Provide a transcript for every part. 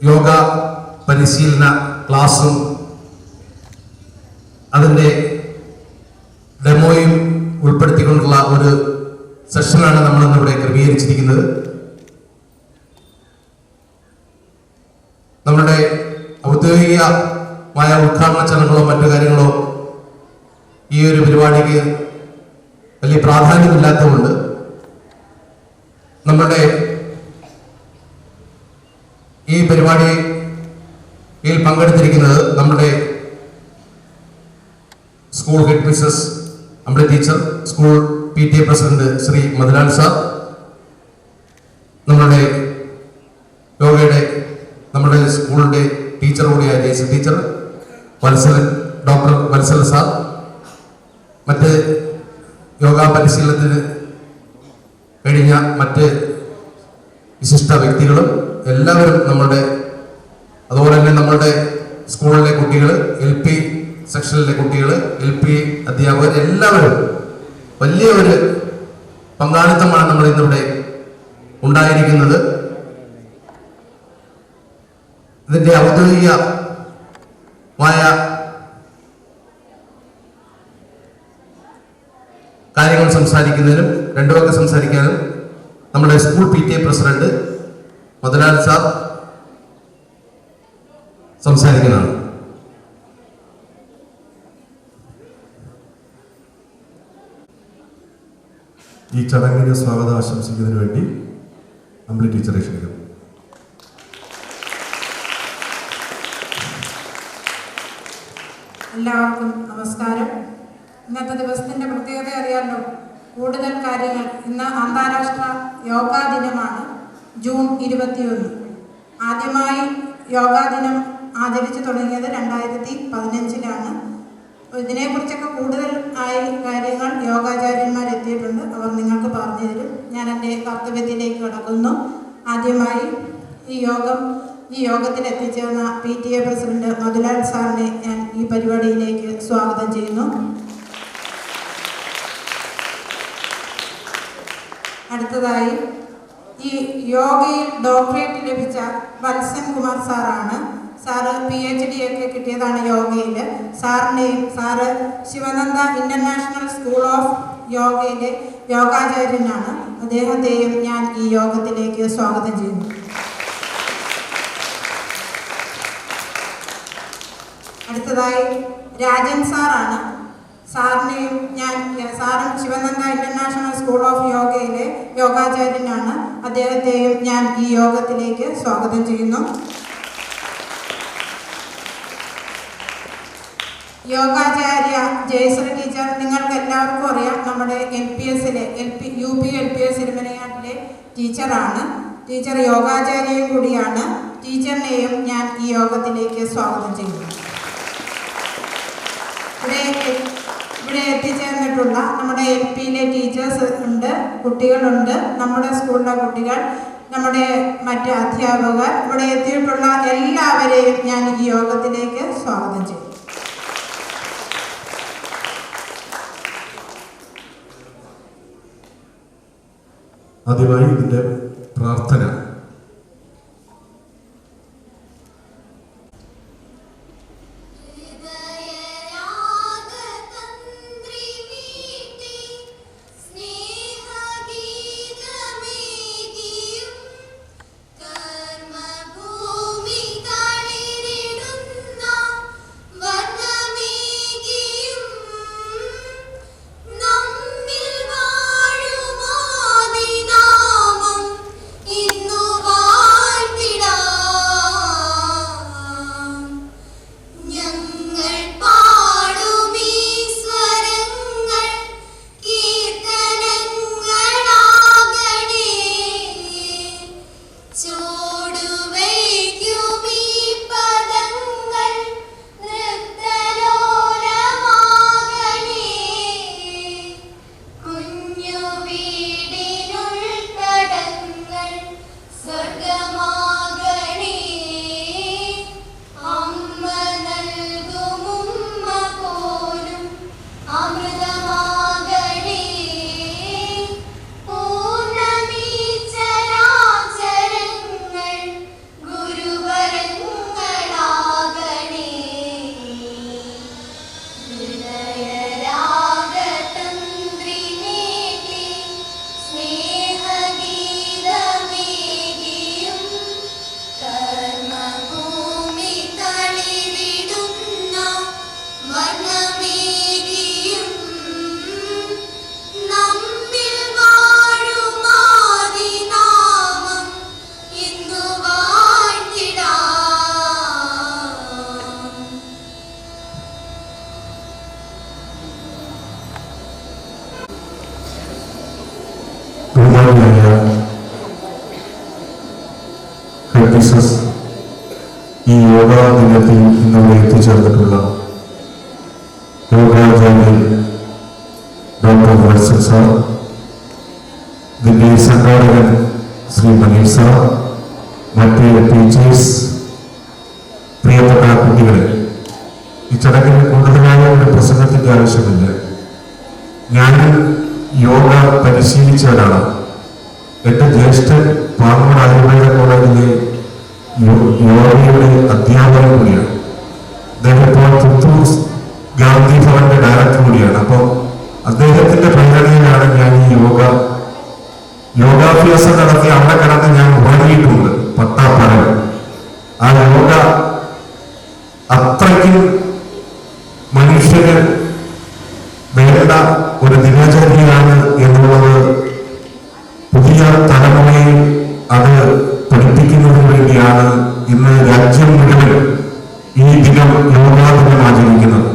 യോഗ പരിശീലന ക്ലാസും അതിൻ്റെ ഡെമോയും ഉൾപ്പെടുത്തിക്കൊണ്ടുള്ള ഒരു സെഷനാണ് നമ്മളിന്നിവിടെ ക്രമീകരിച്ചിരിക്കുന്നത്. നമ്മുടെ ഔദ്യോഗികമായ ഉദ്ഘാടന ചടങ്ങുകളോ മറ്റു കാര്യങ്ങളോ ഈ ഒരു പരിപാടിക്ക് വലിയ പ്രാധാന്യമില്ലാത്തതുകൊണ്ട് നമ്മുടെ ഈ പരിപാടിയിൽ പങ്കെടുത്തിരിക്കുന്നത് നമ്മുടെ സ്കൂൾ ഹെഡ് മിസ്സസ് നമ്മുടെ teacher, school PTA president Shri Madhulal sir, നമ്മുടെ യോഗയുടെ നമ്മുടെ സ്കൂളിന്റെ ടീച്ചർ കൂടിയായ Jayashree teacher, doctor Vatsal sir, മറ്റ് യോഗ പരിശീലനത്തിന് കഴിഞ്ഞ മറ്റ് വിശിഷ്ട വ്യക്തികളും എല്ലാവരും അതുപോലെ തന്നെ നമ്മളുടെ സ്കൂളിലെ കുട്ടികൾ, LP സെക്ഷനിലെ കുട്ടികൾ, LP അധ്യാപകർ എല്ലാവരും വലിയ ഒരു പങ്കാളിത്തമാണ് നമ്മൾ ഇന്നിവിടെ ഉണ്ടായിരിക്കുന്നത്. ഇതിന്റെ ഔദ്യോഗികമായ കാര്യങ്ങൾ സംസാരിക്കുന്നതിനും രണ്ടുപേർക്ക് സംസാരിക്കാനും നമ്മുടെ school PTA president Madhulal sir സംസാരിക്കുന്നതാണ്. ഈ ചടങ്ങിന് സ്വാഗതം ആശംസിക്കുന്നതിന് വേണ്ടി അമ്പിളി ടീച്ചറെ ക്ഷണിക്കുന്നു. എല്ലാവർക്കും നമസ്കാരം. ഇന്നത്തെ ദിവസത്തിന്റെ പ്രത്യേകത അറിയാമല്ലോ. കൂടുതൽ കാര്യങ്ങൾ. ഇന്ന് അന്താരാഷ്ട്ര യോഗാ ദിനമാണ്, ജൂൺ 21. ആദ്യമായി യോഗാ ദിനം ആചരിച്ചു തുടങ്ങിയത് 2015-ലാണ്. ഇതിനെക്കുറിച്ചൊക്കെ കൂടുതൽ കാര്യങ്ങൾ യോഗാചാര്യന്മാർ എത്തിയിട്ടുണ്ട്. അവർ നിങ്ങൾക്ക് പറഞ്ഞു തരും. ഞാൻ എൻ്റെ കർത്തവ്യത്തിലേക്ക് കടക്കുന്നു. ആദ്യമായി ഈ യോഗത്തിൽ എത്തിച്ചേർന്ന PTA പ്രസിഡന്റ് മധുലാൽ സാറിനെ ഞാൻ ഈ പരിപാടിയിലേക്ക് സ്വാഗതം ചെയ്യുന്നു. അടുത്തതായി ഈ യോഗയിൽ ഡോക്ടറേറ്റ് ലഭിച്ച വത്സൻ കുമാർ സാറാണ്. സാറ് PhD ഒക്കെ കിട്ടിയതാണ് യോഗയിൽ. Sir Sivananda international school of യോഗയിലെ യോഗാചാര്യനാണ്. അദ്ദേഹത്തെയും ഞാൻ ഈ യോഗത്തിലേക്ക് സ്വാഗതം ചെയ്യുന്നു. അടുത്തതായി രാജൻ സാറാണ്. സാറും ശിവനന്ദ ഇന്റർനാഷണൽ സ്കൂൾ ഓഫ് യോഗയിലെ യോഗാചാര്യനാണ്. അദ്ദേഹത്തെയും ഞാൻ ഈ യോഗത്തിലേക്ക് സ്വാഗതം ചെയ്യുന്നു. യോഗാചാര്യ ജയശ്രീ ടീച്ചർ നിങ്ങൾക്ക് എല്ലാവർക്കും അറിയാം. നമ്മുടെ UP LPS ഇരുമനയാട്ടിലെ ടീച്ചറാണ്. ടീച്ചർ യോഗാചാര്യയും കൂടിയാണ്. ടീച്ചറിനെയും ഞാൻ ഈ യോഗത്തിലേക്ക് സ്വാഗതം ചെയ്യുന്നു. ഇവിടെ എത്തിച്ചേർന്നിട്ടുള്ള നമ്മുടെ LPയിലെ ടീച്ചേഴ്സ് ഉണ്ട്, കുട്ടികളുണ്ട്, നമ്മുടെ സ്കൂളിലെ കുട്ടികൾ, നമ്മുടെ മറ്റ് അധ്യാപകർ, ഇവിടെ എത്തിയിട്ടുള്ള എല്ലാവരെയും ഞാൻ ഈ യോഗത്തിലേക്ക് സ്വാഗതം ചെയ്യും. ആദ്യമായി ഇതിന്റെ പ്രാർത്ഥന. ഇന്ന് ഹെഡ്മിസ്ട്രസ്, ഈ യോഗാ ദിനത്തിൽ ഇന്നിവിടെ എത്തിച്ചേർന്നിട്ടുള്ള യോഗാചാര്യൻ ഡോക്ടർ വത്സൻ സാർ, ഇതിൻ്റെ സംഘാടകൻ ശ്രീ മനീഷ് സാർ, മറ്റ് ടീച്ചേഴ്സ്, പ്രിയപ്പെട്ട കുട്ടികളെ, ഈ ചടങ്ങിൽ കൂടുതലായ ഒരു പ്രസംഗത്തിൻ്റെ ആവശ്യമില്ല. ഞാൻ യോഗ പരിശീലിച്ചവരാണ്. എൻ്റെ ജ്യേഷ്ഠൻ പാങ്ങോട് ആയുർവേദ കോളേജിലെ യോഗയുടെ അധ്യാപകൻ കൂടിയാണ്. അദ്ദേഹം ഇപ്പോൾ പുത്തൂർ ഗാന്ധി ഭവന്റെ ഡയറക്ടർ കൂടിയാണ്. അപ്പോൾ അദ്ദേഹത്തിന്റെ പ്രേരണയിലാണ് ഞാൻ ഈ യോഗാഭ്യാസം നടത്തി അവിടെ കിടന്ന് ഞാൻ ഉറങ്ങിയിട്ടുണ്ട് പട്ടാപ്പകൽ. ആ യോഗ അത്രയ്ക്കും മനുഷ്യന് വേണ്ട ഒരു ദിനചര്യയാണ് എന്നുള്ളത് പുതിയ തലമുറയെ അത് പഠിപ്പിക്കുന്നതിന് വേണ്ടിയാണ് ഇന്ന് രാജ്യം മുഴുവൻ ഈ ദിനം യോഗാ ദിനം ആചരിക്കുന്നത്.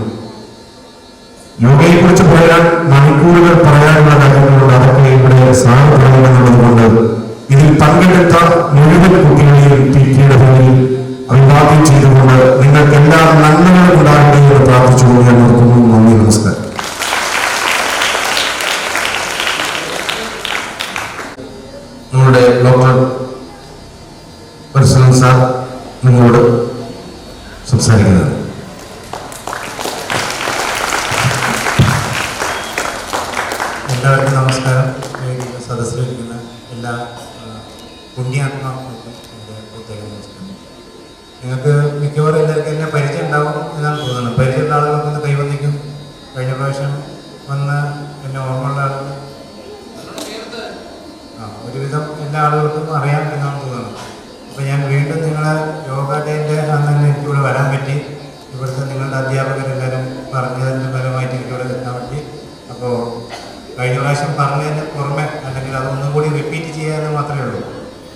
യോഗയെക്കുറിച്ച് പറയാൻ മണിക്കൂറുകൾ പറയാനുള്ള കാര്യങ്ങളുണ്ട്. അതൊക്കെ ഇവിടെ സാർ പറയുമെന്നുള്ളത് കൊണ്ട് ഇതിൽ പങ്കെടുത്ത മുഴുവൻ കുട്ടികളെയും ടിയുടെ പേരിൽ അഭിവാദ്യം ചെയ്തുകൊണ്ട് നിങ്ങൾക്ക് എല്ലാ നന്മകളും ഉണ്ടാകട്ടെ എന്ന് പ്രാർത്ഥിച്ചുകൊണ്ട് ഞാൻ നിർത്തുന്നു. നന്ദി, നമസ്കാരം. നമ്മുടെ ഡോക്ടർ വത്സൻ സാർ നിങ്ങളോട് സംസാരിക്കുന്നത്. എല്ലാവർക്കും നമസ്കാരം. സദസ്സിലിരിക്കുന്ന എല്ലാ പുണ്യാത്മാക്കൾക്കും എൻ്റെ പ്രത്യേക നമസ്കാരം. നിങ്ങൾക്ക് മിക്കവാറും എല്ലാവർക്കും എന്നെ പരിചയം ഉണ്ടാവും എന്നാണ് തോന്നുന്നത്. പരിചയമുള്ള ആളുകളൊക്കെ ഒന്ന് കൈവന്നിക്കും. കഴിഞ്ഞ പ്രാവശ്യം വന്ന് എന്നെ ഓർമ്മയുള്ള ആളുകൾ ഒരുവിധം എല്ലാ ആളുകൾക്കും അറിയാം എന്നാണ് തോന്നുന്നത്. അപ്പോൾ ഞാൻ വീണ്ടും നിങ്ങളെ യോഗ ഡേൻ്റെ അന്ന് തന്നെ എനിക്കിവിടെ വരാൻ പറ്റി. ഇവിടുത്തെ നിങ്ങളുടെ അധ്യാപകരെല്ലാവരും പറഞ്ഞതിൻ്റെ ഫലമായിട്ട് എനിക്കിവിടെ എത്താൻ പറ്റി. അപ്പോൾ കഴിഞ്ഞ പ്രാവശ്യം പറഞ്ഞതിന് പുറമെ അല്ലെങ്കിൽ അതൊന്നും കൂടി റിപ്പീറ്റ് ചെയ്യാമെന്ന് മാത്രമേ ഉള്ളൂ.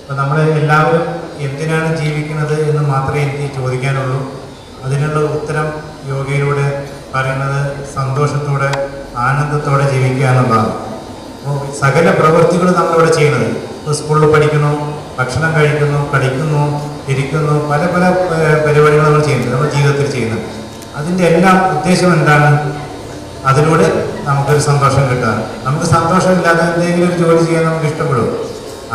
അപ്പോൾ നമ്മൾ എല്ലാവരും എന്തിനാണ് ജീവിക്കുന്നത് എന്ന് മാത്രമേ എനിക്ക് ചോദിക്കാനുള്ളൂ. അതിനുള്ള ഉത്തരം യോഗയിലൂടെ പറയുന്നത് സന്തോഷത്തോടെ ആനന്ദത്തോടെ ജീവിക്കുക എന്നുള്ളതാണ്. അപ്പോൾ സകല പ്രവൃത്തികളും നമ്മളിവിടെ ചെയ്യുന്നത്, ഇപ്പോൾ സ്കൂളിൽ പഠിക്കുന്നു, ഭക്ഷണം കഴിക്കുന്നു, കളിക്കുന്നു, ഇരിക്കുന്നു, പല പല പരിപാടികൾ നമ്മൾ ചെയ്യുന്നുണ്ട്, നമ്മുടെ ജീവിതത്തിൽ ചെയ്യുന്നത്. അതിൻ്റെ എല്ലാം ഉദ്ദേശം എന്താണ്? അതിലൂടെ നമുക്കൊരു സന്തോഷം കിട്ടുക. നമുക്ക് സന്തോഷമില്ലാതെ എന്തെങ്കിലും ഒരു ജോലി ചെയ്യാൻ നമുക്ക് ഇഷ്ടപ്പെടും.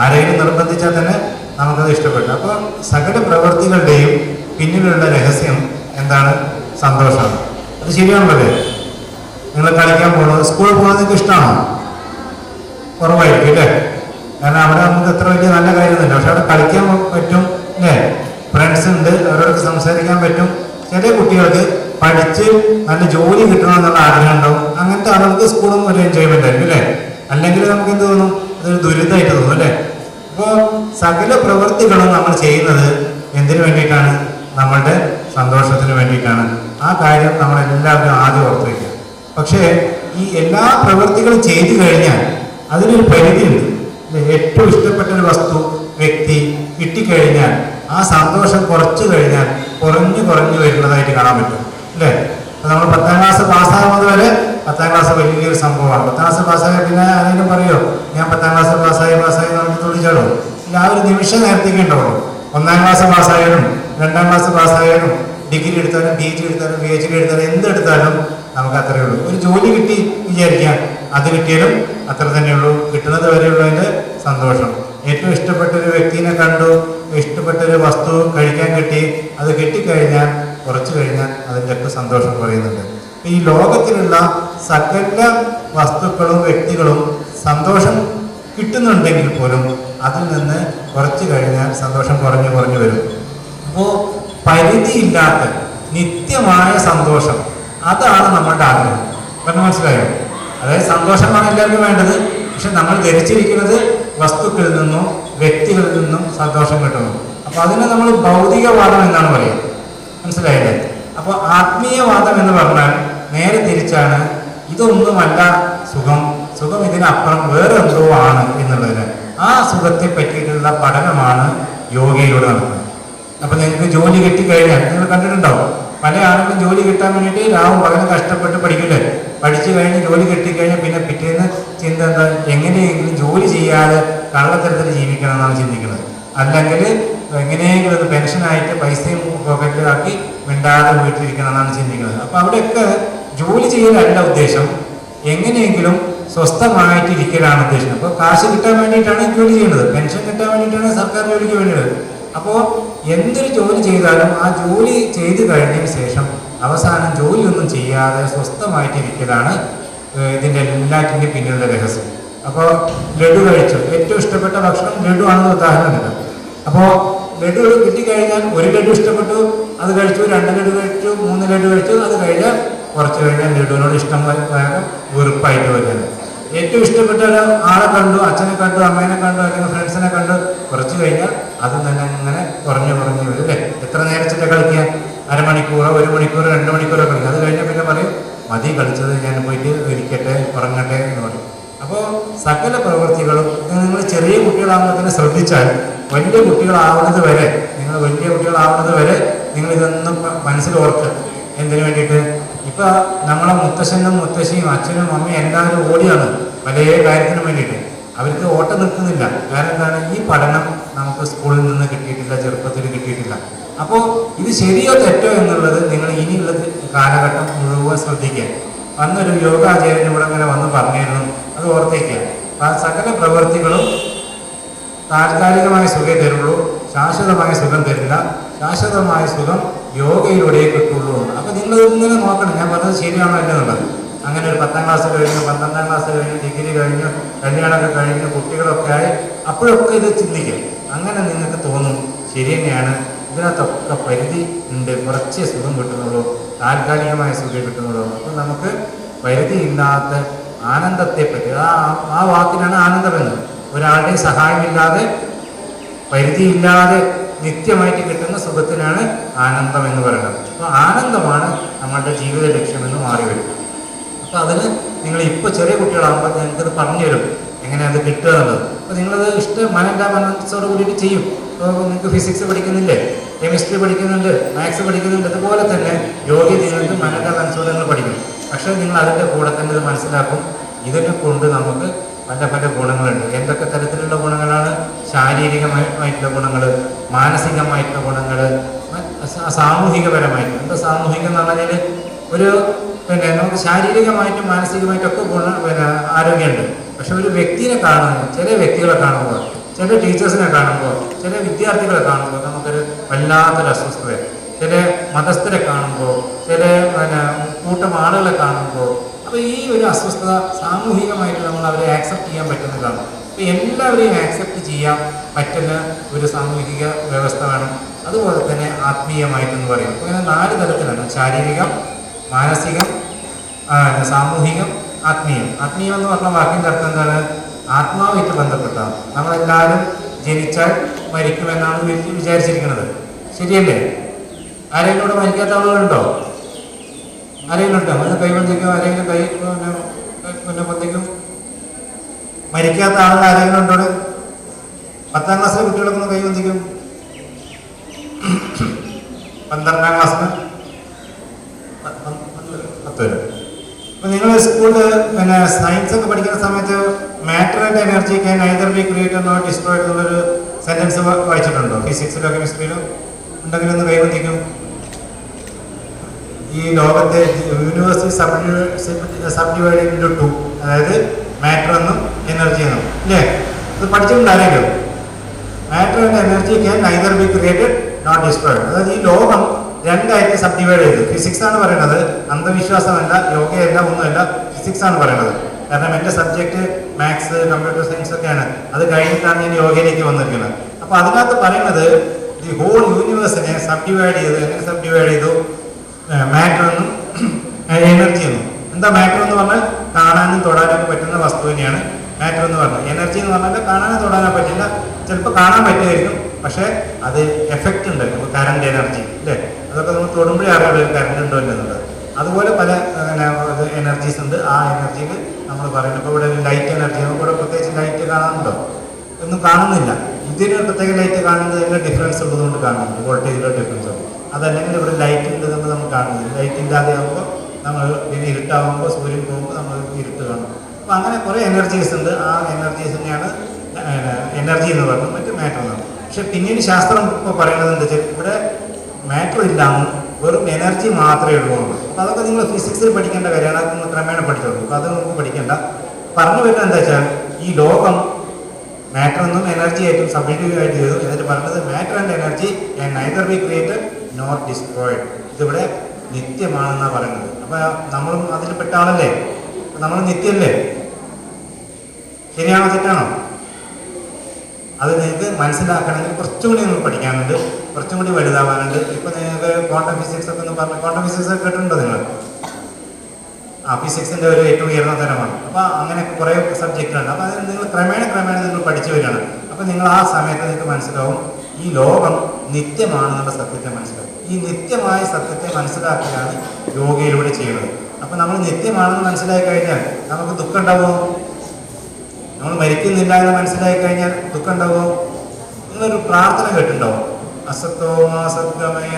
ആരെങ്കിലും നിർബന്ധിച്ചാൽ തന്നെ നമുക്കത് ഇഷ്ടപ്പെട്ടു. അപ്പോൾ സകല പ്രവൃത്തികളുടെയും പിന്നിലുള്ള രഹസ്യം എന്താണ്? സന്തോഷമാണ്. അത് ശരിയാണല്ലേ? നിങ്ങൾ കളിക്കാൻ പോകുന്നത്, സ്കൂളിൽ പോകുന്നത് നിങ്ങൾക്ക് ഇഷ്ടമാണോ? കുറവായിരിക്കും അല്ലേ? കാരണം അവിടെ നമുക്ക് അത്ര വലിയ നല്ല കാര്യമൊന്നുമില്ല. പക്ഷെ അവിടെ കളിക്കാൻ പറ്റും അല്ലേ? ഫ്രണ്ട്സ് ഉണ്ട്, അവരോടൊക്കെ സംസാരിക്കാൻ പറ്റും. ചില കുട്ടികൾക്ക് പഠിച്ച് നല്ല ജോലി കിട്ടണമെന്നുള്ള ആഗ്രഹം ഉണ്ടാവും. അങ്ങനത്തെ ആളുകൾക്ക് സ്കൂളും ഒരു എൻജോയ്മെന്റ് ആയിരിക്കും അല്ലേ? അല്ലെങ്കിൽ നമുക്ക് എന്ത് തോന്നും? അതൊരു ദുരിതമായിട്ട് തോന്നും അല്ലേ? അപ്പോൾ സകല പ്രവൃത്തികളും നമ്മൾ ചെയ്യുന്നത് എന്തിനു വേണ്ടിയിട്ടാണ്? നമ്മളുടെ സന്തോഷത്തിന് വേണ്ടിയിട്ടാണ്. ആ കാര്യം നമ്മളെല്ലാവരും ആദ്യം ഓർത്ത് വയ്ക്കുക. പക്ഷേ ഈ എല്ലാ പ്രവൃത്തികളും ചെയ്തു കഴിഞ്ഞാൽ അതിനൊരു പരിധിയുണ്ട്. ഏറ്റവും ഇഷ്ടപ്പെട്ട ഒരു വസ്തു, വ്യക്തി കിട്ടിക്കഴിഞ്ഞാൽ ആ സന്തോഷം കുറച്ചു കഴിഞ്ഞാൽ കുറഞ്ഞു വരുന്നതായിട്ട് കാണാൻ പറ്റും അല്ലേ? അപ്പോൾ നമ്മൾ 10ാം ക്ലാസ് പാസ്സാകുന്നത് വരെ 10ാം ക്ലാസ് വലിയൊരു സംഭവമാണ്. 10ാം ക്ലാസ് പാസ്സായ പിന്നെ ആരെങ്കിലും പറയുമോ ഞാൻ 10ാം ക്ലാസ് പാസ്സായി നമുക്ക് തുള്ളിച്ചാടോ? ഇല്ല, ആ ഒരു നിമിഷം നേരത്തേക്ക് ഉണ്ടാവുള്ളൂ. 1ാം ക്ലാസ് പാസ്സായാലും 2ാം ക്ലാസ് പാസ്സായാലും ഡിഗ്രി എടുത്താലും PG എടുത്താലും PhD എടുത്താലും എന്തെടുത്താലും നമുക്ക് അത്രയേ ഉള്ളൂ. ഒരു ജോലി കിട്ടി വിചാരിക്കാം, അത് കിട്ടിയാലും അത്ര തന്നെയുള്ളൂ. കിട്ടുന്നത് വരെയുള്ളതിൻ്റെ സന്തോഷം. ഏറ്റവും ഇഷ്ടപ്പെട്ട ഒരു വ്യക്തിനെ കണ്ടു, ഇഷ്ടപ്പെട്ടൊരു വസ്തു കഴിക്കാൻ കിട്ടി, അത് കിട്ടിക്കഴിഞ്ഞാൽ കുറച്ച് കഴിഞ്ഞാൽ അതിൻ്റെയൊക്കെ സന്തോഷം കുറയുന്നുണ്ട്. ഈ ലോകത്തിലുള്ള സകല വസ്തുക്കളും വ്യക്തികളും സന്തോഷം കിട്ടുന്നുണ്ടെങ്കിൽ പോലും അതിൽ നിന്ന് കുറച്ച് കഴിഞ്ഞാൽ സന്തോഷം കുറഞ്ഞു വരും. അപ്പോൾ പരിധിയില്ലാത്ത നിത്യമായ സന്തോഷം, അതാണ് നമ്മളുടെ ആഗ്രഹം. പറഞ്ഞു മനസ്സിലായോ? അതായത് സന്തോഷമാണ് എല്ലാവർക്കും വേണ്ടത്. പക്ഷെ നമ്മൾ ധരിച്ചിരിക്കുന്നത് വസ്തുക്കളിൽ നിന്നും വ്യക്തികളിൽ നിന്നും സന്തോഷം കിട്ടുന്നു. അപ്പോൾ അതിനെ നമ്മൾ ഭൗതികവാദം എന്നാണ് പറയുക. മനസ്സിലായില്ലേ? അപ്പോൾ ആത്മീയവാദം എന്ന് പറഞ്ഞാൽ നേരെ തിരിച്ചാണ്. ഇതൊന്നുമല്ല സുഖം ഇതിനപ്പുറം വേറെ എന്തോ ആണ് എന്നുള്ളതിന് ആ സുഖത്തെ പറ്റിയിട്ടുള്ള പഠനമാണ് യോഗയിലൂടെ നടക്കുന്നത്. അപ്പോൾ നിങ്ങൾക്ക് ജോലി കിട്ടിക്കഴിഞ്ഞാൽ നിങ്ങൾ കണ്ടിട്ടുണ്ടാവും, പല ആളുകളും ജോലി കിട്ടാൻ വേണ്ടിയിട്ട് രാവും പകലും കഷ്ടപ്പെട്ട് പഠിക്കില്ലേ? പഠിച്ചു കഴിഞ്ഞ് ജോലി കിട്ടിക്കഴിഞ്ഞാൽ പിന്നെ പിറ്റേന്ന് ചിന്ത എന്താ? എങ്ങനെയെങ്കിലും ജോലി ചെയ്യാതെ കള്ളത്തരത്തിൽ ജീവിക്കണം എന്നാണ് ചിന്തിക്കുന്നത്. അല്ലെങ്കിൽ എങ്ങനെയെങ്കിലും ഒരു പെൻഷനായിട്ട് പൈസയും പോക്കറ്റിലാക്കി മിണ്ടാതെ വീട്ടിലിരിക്കണം എന്നാണ് ചിന്തിക്കുന്നത്. അപ്പോൾ അവിടെയൊക്കെ ജോലി ചെയ്യലല്ല ഉദ്ദേശം, എങ്ങനെയെങ്കിലും സ്വസ്ഥമായിട്ടിരിക്കലാണ് ഉദ്ദേശം. അപ്പോൾ കാശ് കിട്ടാൻ വേണ്ടിയിട്ടാണ് ജോലി ചെയ്യുന്നത്, പെൻഷൻ കിട്ടാൻ വേണ്ടിയിട്ടാണ് സർക്കാർ ജോലിക്ക് വേണ്ടത്. അപ്പോൾ എന്തൊരു ജോലി ചെയ്താലും ആ ജോലി ചെയ്ത് കഴിഞ്ഞതിന് ശേഷം അവസാനം ജോലിയൊന്നും ചെയ്യാതെ സ്വസ്ഥമായിട്ടിരിക്കലാണ് ഇതിൻ്റെ എല്ലാറ്റിൻ്റെയും പിന്നിലുള്ള രഹസ്യം. അപ്പോൾ ലഡു കഴിച്ചു, ഏറ്റവും ഇഷ്ടപ്പെട്ട ഭക്ഷണം ലഡു ആണെന്ന് ഉദാഹരണം എടുക്കാം. അപ്പോൾ ലഡു കിട്ടിക്കഴിഞ്ഞാൽ ഒരു ലഡു ഇഷ്ടപ്പെട്ടു, അത് കഴിച്ചു, 2 ലഡു കഴിച്ചു, 3 ലഡു കഴിച്ചു, അത് കഴിഞ്ഞാൽ കുറച്ച് കഴിഞ്ഞാൽ ലഡുവിനോട് ഇഷ്ടം വെറുപ്പായിട്ട് വരുന്നത്. ഏറ്റവും ഇഷ്ടപ്പെട്ട ആളെ കണ്ടു, അച്ഛനെ കണ്ടു, അമ്മേനെ കണ്ടു, അല്ലെങ്കിൽ ഫ്രണ്ട്സിനെ കണ്ടു, കുറച്ച് കഴിഞ്ഞാൽ അതും തന്നെ അങ്ങനെ കുറഞ്ഞു വരും അല്ലേ. എത്ര നേരത്തെ കളിക്കുക? അരമണിക്കൂറോ 1 മണിക്കൂറോ 2 മണിക്കൂറോ കളിക്കുക. അത് കഴിഞ്ഞാൽ പിന്നെ പറയും മതി കളിച്ചത്, ഞാൻ പോയിട്ട് ഇരിക്കട്ടെ, ഉറങ്ങട്ടെ എന്ന് പറയും. അപ്പോൾ സകല പ്രവൃത്തികളും നിങ്ങൾ ചെറിയ കുട്ടികളാകുമ്പോൾ തന്നെ ശ്രദ്ധിച്ചാൽ വലിയ കുട്ടികളാവുന്നത് വരെ, നിങ്ങൾ വലിയ കുട്ടികളാവുന്നത് വരെ നിങ്ങൾ ഇതൊന്നും മനസ്സിൽ ഓർക്കുക. എന്തിനു വേണ്ടിയിട്ട്? ഇപ്പം നമ്മളെ മുത്തശ്ശനും മുത്തശ്ശിയും അച്ഛനും അമ്മയും എല്ലാവരും ഓടിയാണ് പല കാര്യത്തിനും വേണ്ടിയിട്ട്. അവർക്ക് ഓട്ടം നിൽക്കുന്നില്ല. കാരണം എന്താണ്? ഈ പഠനം നമുക്ക് സ്കൂളിൽ നിന്ന് കിട്ടിയിട്ടില്ല, ചെറുപ്പത്തിൽ കിട്ടിയിട്ടില്ല. അപ്പോൾ ഇത് ശരിയോ തെറ്റോ എന്നുള്ളത് നിങ്ങൾ ഇനിയുള്ള കാലഘട്ടം മുഴുവൻ ശ്രദ്ധിക്കുക. അന്നൊരു യോഗാചാര്യൻ ഇവിടെ അങ്ങനെ വന്ന് പറഞ്ഞിരുന്നു, അത് ഓർത്തേക്കുക. ആ സകല പ്രവൃത്തികളും താൽക്കാലികമായ സുഖമേ തരുള്ളൂ, ശാശ്വതമായ സുഖം തരില്ല. ശാശ്വതമായ സുഖം യോഗയിലൂടെ കിട്ടുള്ളൂ. അപ്പോൾ നിങ്ങൾ ഇങ്ങനെ നോക്കണം, ഞാൻ പറഞ്ഞത് ശരിയാണോ അല്ല എന്നുള്ളത്. അങ്ങനെ ഒരു 10ാം ക്ലാസ് കഴിഞ്ഞു, 12ാം ക്ലാസ് കഴിഞ്ഞു, ഡിഗ്രി കഴിഞ്ഞു, കല്യാണമൊക്കെ കഴിഞ്ഞു, കുട്ടികളൊക്കെ ആയി, അപ്പോഴൊക്കെ ഇത് ചിന്തിക്കുക. അങ്ങനെ നിങ്ങൾക്ക് തോന്നും ശരി തന്നെയാണ്, ഇതിനകത്തൊക്കെ പരിധി ഉണ്ട്, കുറച്ചേ സുഖം കിട്ടുന്നുള്ളൂ, താൽക്കാലികമായ സുഖം കിട്ടുന്നുള്ളൂ. അപ്പോൾ നമുക്ക് പരിധിയില്ലാത്ത ആനന്ദത്തെപ്പറ്റി, ആ വാക്കിനാണ് ആനന്ദമെന്ന്. ഒരാളുടെയും സഹായമില്ലാതെ പരിധിയില്ലാതെ നിത്യമായിട്ട് കിട്ടുന്ന സുഖത്തിനാണ് ആനന്ദം എന്ന് പറയുന്നത്. അപ്പോൾ ആനന്ദമാണ് നമ്മളുടെ ജീവിത ലക്ഷ്യമെന്ന് മാറി വരും. അപ്പോൾ അതിന് നിങ്ങൾ ഇപ്പോൾ ചെറിയ കുട്ടികളാകുമ്പോൾ നിങ്ങൾക്കത് പറഞ്ഞു തരും എങ്ങനെ അത് കിട്ടുക എന്നുള്ളത്. അപ്പോൾ നിങ്ങളത് മനസ്സോട് കൂടിയിട്ട് ചെയ്യും. ഇപ്പോൾ നിങ്ങൾക്ക് ഫിസിക്സ് പഠിക്കുന്നില്ലേ, കെമിസ്ട്രി പഠിക്കുന്നുണ്ട്, മാത്സ് പഠിക്കുന്നുണ്ട്, അതുപോലെ തന്നെ യോഗ നിങ്ങൾക്ക് മനസ്സോടെ നിങ്ങൾ പഠിക്കും. പക്ഷേ നിങ്ങൾ അതിൻ്റെ കൂടെ തന്നെ ഇത് മനസ്സിലാക്കും, ഇതിനെ കൊണ്ട് നമുക്ക് പല പല ഗുണങ്ങളുണ്ട്. എന്തൊക്കെ തരത്തിലുള്ള ഗുണങ്ങളാണ്? ശാരീരികമായിട്ടുള്ള ഗുണങ്ങൾ, മാനസികമായിട്ടുള്ള ഗുണങ്ങൾ, സാമൂഹികപരമായിട്ട്. എന്താ സാമൂഹികം എന്ന് പറഞ്ഞാൽ ഒരു നമുക്ക് ശാരീരികമായിട്ടും മാനസികമായിട്ടും ഒക്കെ ആരോഗ്യമുണ്ട്. പക്ഷെ ഒരു വ്യക്തിയെ കാണുമ്പോൾ, ചില വ്യക്തികളെ കാണുമ്പോൾ, ചില ടീച്ചേഴ്സിനെ കാണുമ്പോൾ, ചില വിദ്യാർത്ഥികളെ കാണുമ്പോൾ നമുക്കൊരു വല്ലാത്തൊരു അസ്വസ്ഥത. ചില മതസ്ഥരെ കാണുമ്പോൾ, ചില കൂട്ടം ആളുകളെ കാണുമ്പോൾ, അപ്പോൾ ഈ ഒരു അസ്വസ്ഥത സാമൂഹികമായിട്ട് നമ്മൾ അവരെ ആക്സെപ്റ്റ് ചെയ്യാൻ പറ്റുന്നതാണ്. അപ്പോൾ എല്ലാവരെയും ആക്സെപ്റ്റ് ചെയ്യാൻ പറ്റുന്ന ഒരു സാമൂഹിക വ്യവസ്ഥ വേണം. അതുപോലെ തന്നെ ആത്മീയമായിട്ടെന്ന് പറയും. അപ്പോൾ ഇങ്ങനെ 4 തലത്തിലാണ്: ശാരീരികം, മാനസികം, സാമൂഹികം, ആത്മീയം. ആത്മീയം എന്ന് പറഞ്ഞ വാക്കിൻ്റെ അർത്ഥം എന്താണ്? ആത്മാവായിട്ട് ബന്ധപ്പെട്ടാണ്. നമ്മളെല്ലാവരും ജനിച്ചാൽ മരിക്കുമെന്നാണ് വിചാരിച്ചിരിക്കുന്നത്. ശരിയല്ലേ? ആരെങ്കിലും ഇവിടെ മരിക്കാത്ത ആളുകളുണ്ടോ? ആരെങ്കിലും ഉണ്ടോ? അത് കൈബന്ധിക്കും, ആരെങ്കിലും പിന്നെ പൊന്തിക്കും. മരിക്കാത്ത ആളുകൾ ആരെങ്കിലും ഉണ്ടോ? 10ാം ക്ലാസ്സിലെ കുട്ടികളൊക്കെ ഒന്ന് കൈബന്ധിക്കും. 12ാം ക്ലാസ്സിന് 10 വരെ. അപ്പോൾ നിങ്ങൾ സ്കൂളിൽ സയൻസ് ഒക്കെ പഠിക്കുന്ന സമയത്ത് matter and energy can either be created not destroyed എന്നുള്ളൊരു സെൻറ്റൻസ് വായിച്ചിട്ടുണ്ടോ? ഫിസിക്സിലോ കെമിസ്ട്രിയിലോ ഉണ്ടെങ്കിൽ ഒന്ന് കൈബന്ധിക്കും. ഈ ലോകത്തെ യൂണിവേഴ്സ് സബ്ഡിവൈഡ് ഇൻടു 2, അതായത് മാറ്റർ എന്നും എനർജി എന്നും, ഇല്ലേ? ഇത് പഠിച്ചിട്ടുണ്ടായിരിക്കും. Matter and energy can either be created not destroyed. അതായത് ഈ ലോകം 2ആയിട്ട് സബ്ഡിവൈഡ് ചെയ്തു. ഫിസിക്സ് ആണ് പറയുന്നത്, അന്ധവിശ്വാസമല്ല, യോഗയല്ല, ഒന്നുമല്ല, ഫിസിക്സ് ആണ് പറയുന്നത്. കാരണം എൻ്റെ സബ്ജക്റ്റ് മാത്സ്, കമ്പ്യൂട്ടർ സയൻസ് ഒക്കെയാണ്. അത് കഴിഞ്ഞിട്ടാണ് ഞാൻ യോഗയിലേക്ക് വന്നിരിക്കുന്നത്. അപ്പോൾ അതിനകത്ത് പറയുന്നത് ദി ഹോൾ യൂണിവേഴ്സിനെ സബ്ഡിവൈഡ് ചെയ്തു. എങ്ങനെ സബ്ഡിവൈഡ് ചെയ്തു? മാറ്റർ എന്നും എനർജി എന്നും. എന്താ മാറ്റർ എന്ന് പറഞ്ഞാൽ? കാണാനും തൊടാനും പറ്റുന്ന വസ്തുവിനെയാണ് മാറ്റർ എന്ന് പറഞ്ഞത്. എനർജി എന്ന് പറഞ്ഞാൽ കാണാനും തൊടാനോ പറ്റില്ല, ചിലപ്പോൾ കാണാൻ പറ്റുമായിരിക്കും, പക്ഷേ അത് എഫക്റ്റ് ഉണ്ട്. ഇപ്പോൾ കറണ്ട് എനർജി, അല്ലേ? അതൊക്കെ നമ്മൾ തൊടുമ്പോഴേ അറിയുള്ളൂ കറണ്ട് ഉണ്ടോ എന്നുള്ളത്. അതുപോലെ പല എനർജീസ് ഉണ്ട്. ആ എനർജിയിൽ നമ്മൾ പറയുന്നത്, ഇപ്പോൾ ഇവിടെ ലൈറ്റ് എനർജി, നമുക്കിവിടെ പ്രത്യേകിച്ച് ലൈറ്റ് കാണാനുണ്ടോ? ഒന്നും കാണുന്നില്ല. ഇതിന് പ്രത്യേക ലൈറ്റ് കാണുന്നതിന് ഡിഫറൻസ് ഉള്ളതുകൊണ്ട് കാണുന്നുണ്ട്, വോൾട്ടേജിലുള്ള ഡിഫറൻസ് ഉണ്ട്. അതല്ലെങ്കിൽ ഇവിടെ ലൈറ്റ് ഉണ്ടെന്ന് നമ്മൾ കാണുന്നില്ല. ലൈറ്റ് ഇല്ലാതെ ആകുമ്പോൾ നമ്മൾ പിന്നെ ഇരുട്ടാകുമ്പോൾ, സൂര്യൻ പോകുമ്പോൾ നമ്മൾ ഇരുട്ട് കാണും. അപ്പോൾ അങ്ങനെ കുറേ എനർജീസ് ഉണ്ട്. ആ എനർജീസ് തന്നെയാണ് എനർജി എന്ന് പറയുന്നത്, മറ്റ് മാറ്റർ എന്ന് പറയുന്നത്. പക്ഷെ പിന്നീട് ശാസ്ത്രം ഇപ്പോൾ പറയുന്നത് എന്താ വെച്ചാൽ ഇവിടെ മാറ്റർ ഇല്ലാന്നും വെറും എനർജി മാത്രമേ ഉള്ളൂ. അപ്പോൾ അതൊക്കെ നിങ്ങൾ ഫിസിക്സിൽ പഠിക്കേണ്ട കാര്യമാണ്. അത് നിങ്ങൾ ക്രമേണ പഠിച്ചോളൂ. അപ്പോൾ അത് നമുക്ക് പഠിക്കേണ്ട. പറഞ്ഞു വരുന്നത് എന്താ വെച്ചാൽ ഈ ലോകം മാറ്റർ എന്നും എനർജി ആയിട്ടും സബ്ജക്റ്റീവ് ആയിട്ട് ചെയ്തു. എന്നിട്ട് പറഞ്ഞത് matter and energy can neither be created nor destroyed. ഇതിവിടെ നിത്യമാണെന്നാണ് പറയുന്നത്. അപ്പോൾ നമ്മളും അതിൽ പെട്ട ആളല്ലേ? നമ്മൾ നിത്യല്ലേ? ശരിയാണോ തെറ്റാണോ? അത് നിങ്ങൾക്ക് മനസ്സിലാക്കണമെങ്കിൽ കുറച്ചും കൂടി നിങ്ങൾ പഠിക്കാനുണ്ട്, കുറച്ചും കൂടി വലുതാവാനുണ്ട്. ഇപ്പം നിങ്ങൾക്ക് ക്വാണ്ടം ഫിസിക്സ് ഒക്കെ ഒന്ന് പറഞ്ഞു, ക്വാണ്ടം ഫിസിക്സ് ഒക്കെ കേട്ടിട്ടുണ്ടോ നിങ്ങൾ? ഫിസിക്സിൻ്റെ ഒരു ഏറ്റവും ഉയർന്ന തരമാണ്. അപ്പോൾ അങ്ങനെ കുറേ സബ്ജക്റ്റുണ്ട്. അപ്പോൾ അത് നിങ്ങൾ ക്രമേണ നിങ്ങൾ പഠിച്ചു വരികയാണ്. അപ്പോൾ നിങ്ങൾ ആ സമയത്ത് നിങ്ങൾക്ക് മനസ്സിലാവും ഈ ലോകം നിത്യമാണെന്നുള്ള സത്യത്തെ മനസ്സിലാവും. ഈ നിത്യമായ സത്യത്തെ മനസ്സിലാക്കുകയാണ് യോഗയിലൂടെ ചെയ്യുന്നത്. അപ്പോൾ നമ്മൾ നിത്യമാണെന്ന് മനസ്സിലാക്കി കഴിഞ്ഞാൽ നമുക്ക് ദുഃഖം ഉണ്ടാവുമോ? നമ്മൾ മരിക്കുന്നില്ല എന്ന് മനസ്സിലാക്കി കഴിഞ്ഞാൽ ദുഃഖം ഉണ്ടാവുമോ? നിങ്ങളൊരു പ്രാർത്ഥന കേട്ടിട്ടുണ്ടാവും, അസത്തോമാ സദ്ഗമയ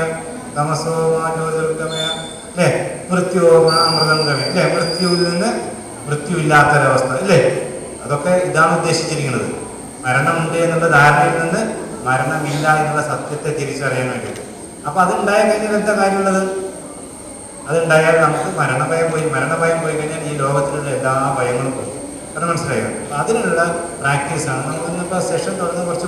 തമസോമാ ജ്യോതിർഗമയ, അല്ലേ? മൃത്യുവോമാ അമൃതം ഗമയ, അല്ലേ? മൃത്യുവിൽ നിന്ന് മൃത്യു ഇല്ലാത്തൊരവസ്ഥ, അല്ലേ? അതൊക്കെ ഇതാണ് ഉദ്ദേശിച്ചിരിക്കുന്നത്. മരണമുണ്ട് എന്നുള്ള ധാരണയിൽ നിന്ന് മരണമില്ല എന്നുള്ള സത്യത്തെ തിരിച്ചറിയാൻ വേണ്ടിയിട്ട്. അപ്പോൾ അതുണ്ടായി കഴിഞ്ഞാൽ എന്താ കാര്യമുള്ളത്? അതുണ്ടായാൽ നമുക്ക് മരണഭയം പോയി കഴിഞ്ഞാൽ ഈ ലോകത്തിലുള്ള എല്ലാ ഭയങ്ങളും പോയി. അത് മനസ്സിലായോ? അതിനുള്ള പ്രാക്ടീസാണ്. നമുക്കിന്നിപ്പോൾ സെഷൻ തുടങ്ങുന്ന കുറച്ച്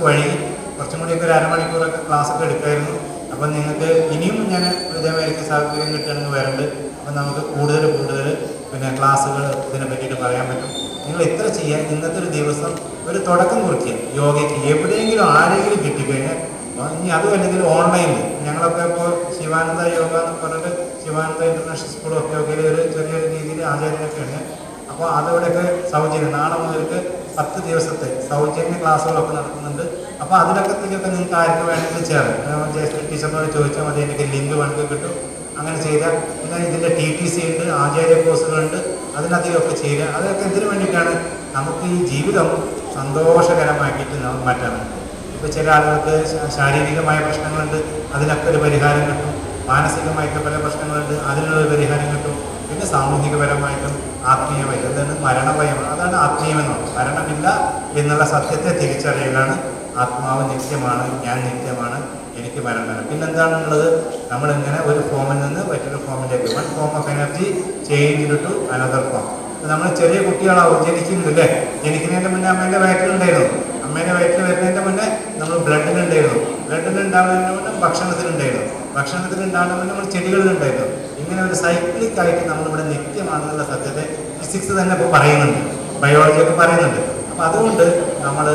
കുറച്ചും കൂടിയൊക്കെ ഒരു അരമണിക്കൂറൊക്കെ ക്ലാസ്സൊക്കെ എടുക്കുമായിരുന്നു. അപ്പം നിങ്ങൾക്ക് ഇനിയും ഞാൻ ഇതേമാതിരിക്ക് സാഹചര്യം കിട്ടുകയാണെങ്കിൽ വരണ്ട്. അപ്പം നമുക്ക് കൂടുതൽ പിന്നെ ക്ലാസ്സുകൾ ഇതിനെ പറ്റിയിട്ട് പറയാൻ പറ്റും. നിങ്ങൾ ഇത്ര ചെയ്യാൻ ഇന്നത്തെ ഒരു ദിവസം ഒരു തുടക്കം കുറിക്കുക യോഗയ്ക്ക്. എവിടെയെങ്കിലും ആരെങ്കിലും കിട്ടിക്കഴിഞ്ഞാൽ ഇനി അതും അല്ലെങ്കിൽ ഓൺലൈനിൽ ഞങ്ങളൊക്കെ ഇപ്പോൾ ശിവാനന്ദ യോഗ എന്ന് പറഞ്ഞിട്ട് ശിവാനന്ദ ഇൻ്റർനാഷണൽ സ്കൂൾ ഓഫ് യോഗയിൽ ഒരു ചെറിയൊരു രീതിയിൽ ആചാര്യനൊക്കെ ഉണ്ട്. അപ്പോൾ അതവിടെയൊക്കെ സൗജന്യം, നാളെ മുതൽക്ക് 10 ദിവസത്തെ സൗജന്യ ക്ലാസ്സുകളൊക്കെ നടക്കുന്നുണ്ട്. അപ്പോൾ അതിലൊക്കത്തേക്കൊക്കെ നിങ്ങൾക്ക് ആർക്ക് വേണമെങ്കിലും ചേരാം. ജയശ്രീ ടീച്ചറിനോട് ചോദിച്ചാൽ മതി, എനിക്ക് ലിങ്ക് വേണമെങ്കിൽ കിട്ടും. അങ്ങനെ ചെയ്താൽ പിന്നെ ഇതിൻ്റെ TTC ഉണ്ട്, ആചാര്യ കോഴ്സുകളുണ്ട്, അതിനധികമൊക്കെ ചെയ്യുക. അതൊക്കെ എന്തിനു വേണ്ടിയിട്ടാണ്? നമുക്ക് ഈ ജീവിതം സന്തോഷകരമാക്കിയിട്ട് മാറ്റാൻ. ഇപ്പോൾ ചില ആളുകൾക്ക് ശാരീരികമായ പ്രശ്നങ്ങളുണ്ട്, അതിനൊക്കെ ഒരു പരിഹാരം കിട്ടും. മാനസികമായിട്ട് പല പ്രശ്നങ്ങളുണ്ട്, അതിനുള്ളൊരു പരിഹാരം കിട്ടും. പിന്നെ സാമൂഹികപരമായിട്ടും ആത്മീയമായിട്ടും എന്താണ് മരണഭയം, അതാണ് ആത്മീയമെന്നുള്ളത്. മരണമില്ല എന്നുള്ള സത്യത്തെ തിരിച്ചറിയലാണ്. ആത്മാവ് നിത്യമാണ്, ഞാൻ നിത്യമാണ്, എനിക്ക് മരണം. പിന്നെന്താണുള്ളത്? നമ്മളിങ്ങനെ ഒരു ഫോമിൽ നിന്ന് മറ്റൊരു ഫോമിലേക്ക്, one form of energy change to another form. നമ്മൾ ചെറിയ കുട്ടികളാവും, ജനിക്കുന്നില്ലേ? ജനിക്കുന്നതിൻ്റെ മുന്നേ അമ്മേൻ്റെ വയറ്റിലുണ്ടായിരുന്നു. അമ്മേൻ്റെ വയറ്റിൽ വരുന്നതിൻ്റെ മുന്നേ നമ്മൾ ബ്ലഡിലുണ്ടായിരുന്നു. ബ്ലഡിലുണ്ടാവുന്നതിന് മുന്നേ ഭക്ഷണത്തിലുണ്ടായിരുന്നു. ഭക്ഷണത്തിലുണ്ടാകുന്നതിന് മുന്നേ നമ്മൾ ചെടികളിലുണ്ടായിരുന്നു. ഇങ്ങനെ ഒരു സൈക്ലിക് ആയിട്ട് നമ്മളിവിടെ നിത്യമാണെന്നുള്ള സത്യത്തെ ഫിസിക്സ് തന്നെ ഇപ്പോൾ പറയുന്നുണ്ട്, ബയോളജിയൊക്കെ പറയുന്നുണ്ട്. അപ്പോൾ അതുകൊണ്ട് നമ്മൾ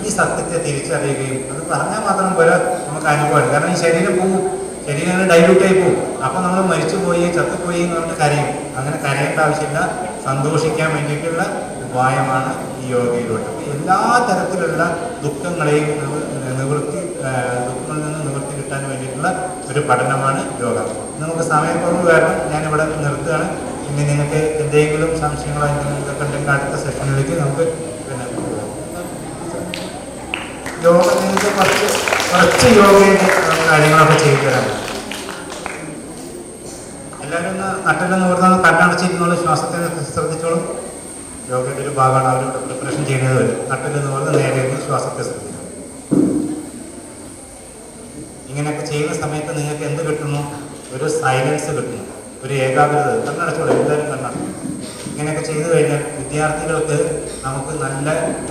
ഈ സത്യത്തെ തിരിച്ചറിയുകയും, അത് പറഞ്ഞാൽ മാത്രം പോരാ, നമുക്ക് അനുഭവമാണ്. കാരണം ഈ ശരീരം പോവും, ശരീരം ഡൈല്യൂട്ടായി പോവും. അപ്പോൾ നമ്മൾ മരിച്ചുപോയി ചത്തുപോയി എന്ന് പറഞ്ഞിട്ട് കരയും. അങ്ങനെ കരയേണ്ട ആവശ്യമില്ല. സന്തോഷിക്കാൻ വേണ്ടിയിട്ടുള്ള ഉപായമാണ് ഈ യോഗയിലൂടെ. എല്ലാ തരത്തിലുള്ള ദുഃഖങ്ങളെയും ദുഃഖങ്ങളിൽ നിന്ന് നിവൃത്തി കിട്ടാൻ വേണ്ടിയിട്ടുള്ള ഒരു പഠനമാണ് യോഗ. നമുക്ക് സമയക്കുറവ് കാരണം ഞാനിവിടെ നിർത്തുകയാണ്. ഇനി നിങ്ങൾക്ക് എന്തെങ്കിലും സംശയങ്ങളോ എന്തെങ്കിലും ഉണ്ടെങ്കിൽ അടുത്ത സെഷനിലേക്ക് നമുക്ക് പിന്നെ യോഗ നിങ്ങൾക്ക് കുറച്ച് യോഗയുടെ കാര്യങ്ങളൊക്കെ ചെയ്തു തരാം. എല്ലാവരും ഒന്ന് നട്ടെല്ലാം നൂറുന്ന കണ്ണടച്ചിരുന്നുള്ള ശ്വാസത്തെ ശ്രദ്ധിച്ചോളും. യോഗയുടെ ഒരു ഭാഗമാണ് അവർ പ്രിപ്പറേഷൻ ചെയ്യുന്നത് വരെ. നട്ടെല്ലാം നൂറുന്ന നേരെ ശ്വാസത്തെ ശ്രദ്ധിക്കണം. ഇങ്ങനെയൊക്കെ ചെയ്യുന്ന സമയത്ത് നിങ്ങൾക്ക് എന്ത് കിട്ടുന്നു? ഒരു സൈലൻസ് കിട്ടുന്നു, ഒരു ഏകാഗ്രത. കണ്ണടച്ചോളൂ, എല്ലാവരും കണ്ണടച്ചു. ഇങ്ങനെയൊക്കെ ചെയ്തു കഴിഞ്ഞാൽ വിദ്യാർത്ഥികൾക്ക് നമുക്ക് നല്ല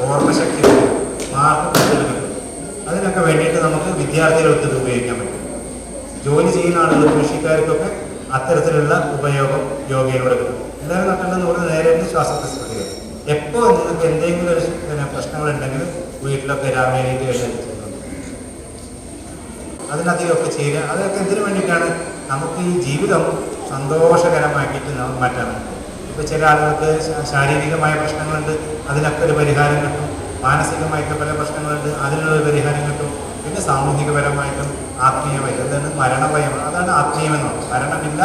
ഓർമ്മശക്തി കിട്ടും, മാർക്ക് കൂടുതൽ കിട്ടും. അതിനൊക്കെ വേണ്ടിയിട്ട് നമുക്ക് വിദ്യാർത്ഥികൾക്ക് ഇത് ഉപയോഗിക്കാൻ പറ്റും. ജോലി ചെയ്യുന്ന ആളുകൾ, കൃഷിക്കാർക്കൊക്കെ അത്തരത്തിലുള്ള ഉപയോഗം യോഗയിലൂടെ കിട്ടും. എല്ലാവരും നട്ടെന്ന് പറഞ്ഞ് നേരെ ശ്വാസത്തെ ശ്രദ്ധിക്കുക. എപ്പോൾ നിങ്ങൾക്ക് എന്തെങ്കിലും ഒരു പ്രശ്നങ്ങളുണ്ടെങ്കിൽ വീട്ടിലൊക്കെ രാവിലെ ചെയ്യുന്നുണ്ട്. അതിനധികമൊക്കെ ചെയ്യുക. അതൊക്കെ എന്തിനു വേണ്ടിയിട്ടാണ്? നമുക്ക് ഈ ജീവിതം സന്തോഷകരമാക്കിയിട്ട് മാറ്റാൻ. ഇപ്പോൾ ചില ആളുകൾക്ക് ശാരീരികമായ പ്രശ്നങ്ങളുണ്ട്, അതിനൊക്കെ ഒരു പരിഹാരം കിട്ടും. മാനസികമായിട്ട് പല പ്രശ്നങ്ങളുണ്ട്, അതിനുള്ളൊരു പരിഹാരം കിട്ടും. പിന്നെ സാമൂഹികപരമായിട്ടും ആത്മീയമായിട്ടും എന്താണ് മരണഭയം, അതാണ് ആത്മീയമെന്നുള്ളത്. മരണമില്ല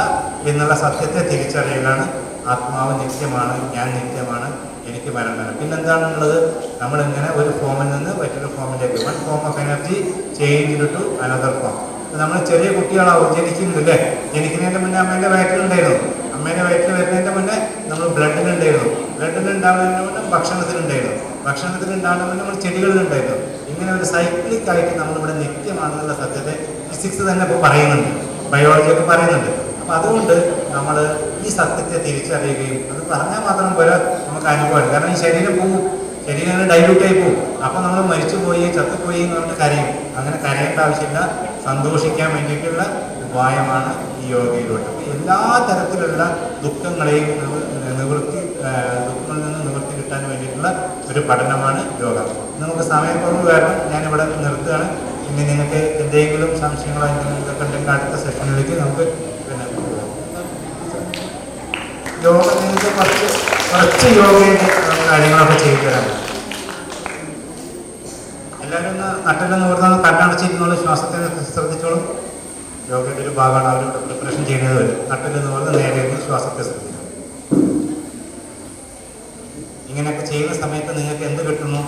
എന്നുള്ള സത്യത്തെ തിരിച്ചറിയലാണ്. ആത്മാവ് നിത്യമാണ്, ഞാൻ നിത്യമാണ്, എനിക്ക് മരണം. പിന്നെന്താണുള്ളത്? നമ്മളിങ്ങനെ ഒരു ഫോമിൽ നിന്ന് മറ്റൊരു ഫോമിലേക്ക്, one form of energy change to another form. നമ്മൾ ചെറിയ കുട്ടികളാവും, ജനിക്കുന്നില്ലേ? ജനിക്കുന്നതിൻ്റെ മുന്നേ അമ്മേൻ്റെ വയറ്റിലുണ്ടായിരുന്നു. അമ്മേൻ്റെ വയറ്റിൽ വരുന്നതിൻ്റെ മുന്നേ നമ്മൾ ബ്ലഡിലുണ്ടായിരുന്നു. ബ്ലഡിലുണ്ടാവുന്നതിന് മുന്നേ ഭക്ഷണത്തിലുണ്ടായിരുന്നു. ഭക്ഷണത്തിലുണ്ടാകുന്നതിന് മുന്നേ നമ്മൾ ചെടികളിലുണ്ടായിരുന്നു. ഇങ്ങനെ ഒരു സൈക്ലിക് ആയിട്ട് നമ്മളിവിടെ നിത്യമാണെന്നുള്ള സത്യത്തെ ഫിസിക്സ് തന്നെ ഇപ്പോൾ പറയുന്നുണ്ട്, ബയോളജിയൊക്കെ പറയുന്നുണ്ട്. അപ്പം അതുകൊണ്ട് നമ്മൾ ഈ സത്യത്തെ തിരിച്ചറിയുകയും അത് പറഞ്ഞാൽ മാത്രം പോരാ, നമുക്ക് അനുഭവം. കാരണം ഈ ശരീരം പോവും, ശരീരം ഡൈല്യൂട്ടായി പോവും. അപ്പം നമ്മൾ മരിച്ചുപോയി ചത്തുപോയി എന്ന് പറഞ്ഞിട്ട് കരയും. അങ്ങനെ കരയേണ്ട ആവശ്യമില്ല. സന്തോഷിക്കാൻ വേണ്ടിയിട്ടുള്ള ഉപായമാണ് ഈ യോഗയിലൂടെ. എല്ലാ തരത്തിലുള്ള ദുഃഖങ്ങളെയും ദുഃഖങ്ങളിൽ നിന്ന് നിവൃത്തി കിട്ടാൻ വേണ്ടിയിട്ടുള്ള ഒരു പഠനമാണ് യോഗ. നമുക്ക് സമയക്കുറവ് കാരണം ഞാനിവിടെ നിർത്തുകയാണ്. ഇനി നിങ്ങൾക്ക് എന്തെങ്കിലും സംശയങ്ങളോ എന്തെങ്കിലും ഉണ്ടെങ്കിൽ അടുത്ത സെഷനിലേക്ക് നമുക്ക് പിന്നെ യോഗ നിങ്ങൾക്ക് കുറച്ച് യോഗയുടെ കാര്യങ്ങളൊക്കെ ചെയ്തു തരാം. എല്ലാവരും ഒന്ന് നട്ടെല്ലാം നിവർന്ന് കണ്ണടച്ചിരുന്നുള്ള ശ്വാസത്തെ ശ്രദ്ധിച്ചോളും. യോഗയുടെ ഒരു ഭാഗമാണ് അവരുടെ പ്രിപ്പറേഷൻ ചെയ്യുന്നത് വരെ. നട്ടെല്ലാം നിവർന്ന് നേരെ ശ്വാസത്തെ ശ്രദ്ധിക്കണം. ഇങ്ങനെയൊക്കെ ചെയ്യുന്ന സമയത്ത് നിങ്ങൾക്ക് എന്ത് കിട്ടുന്നു?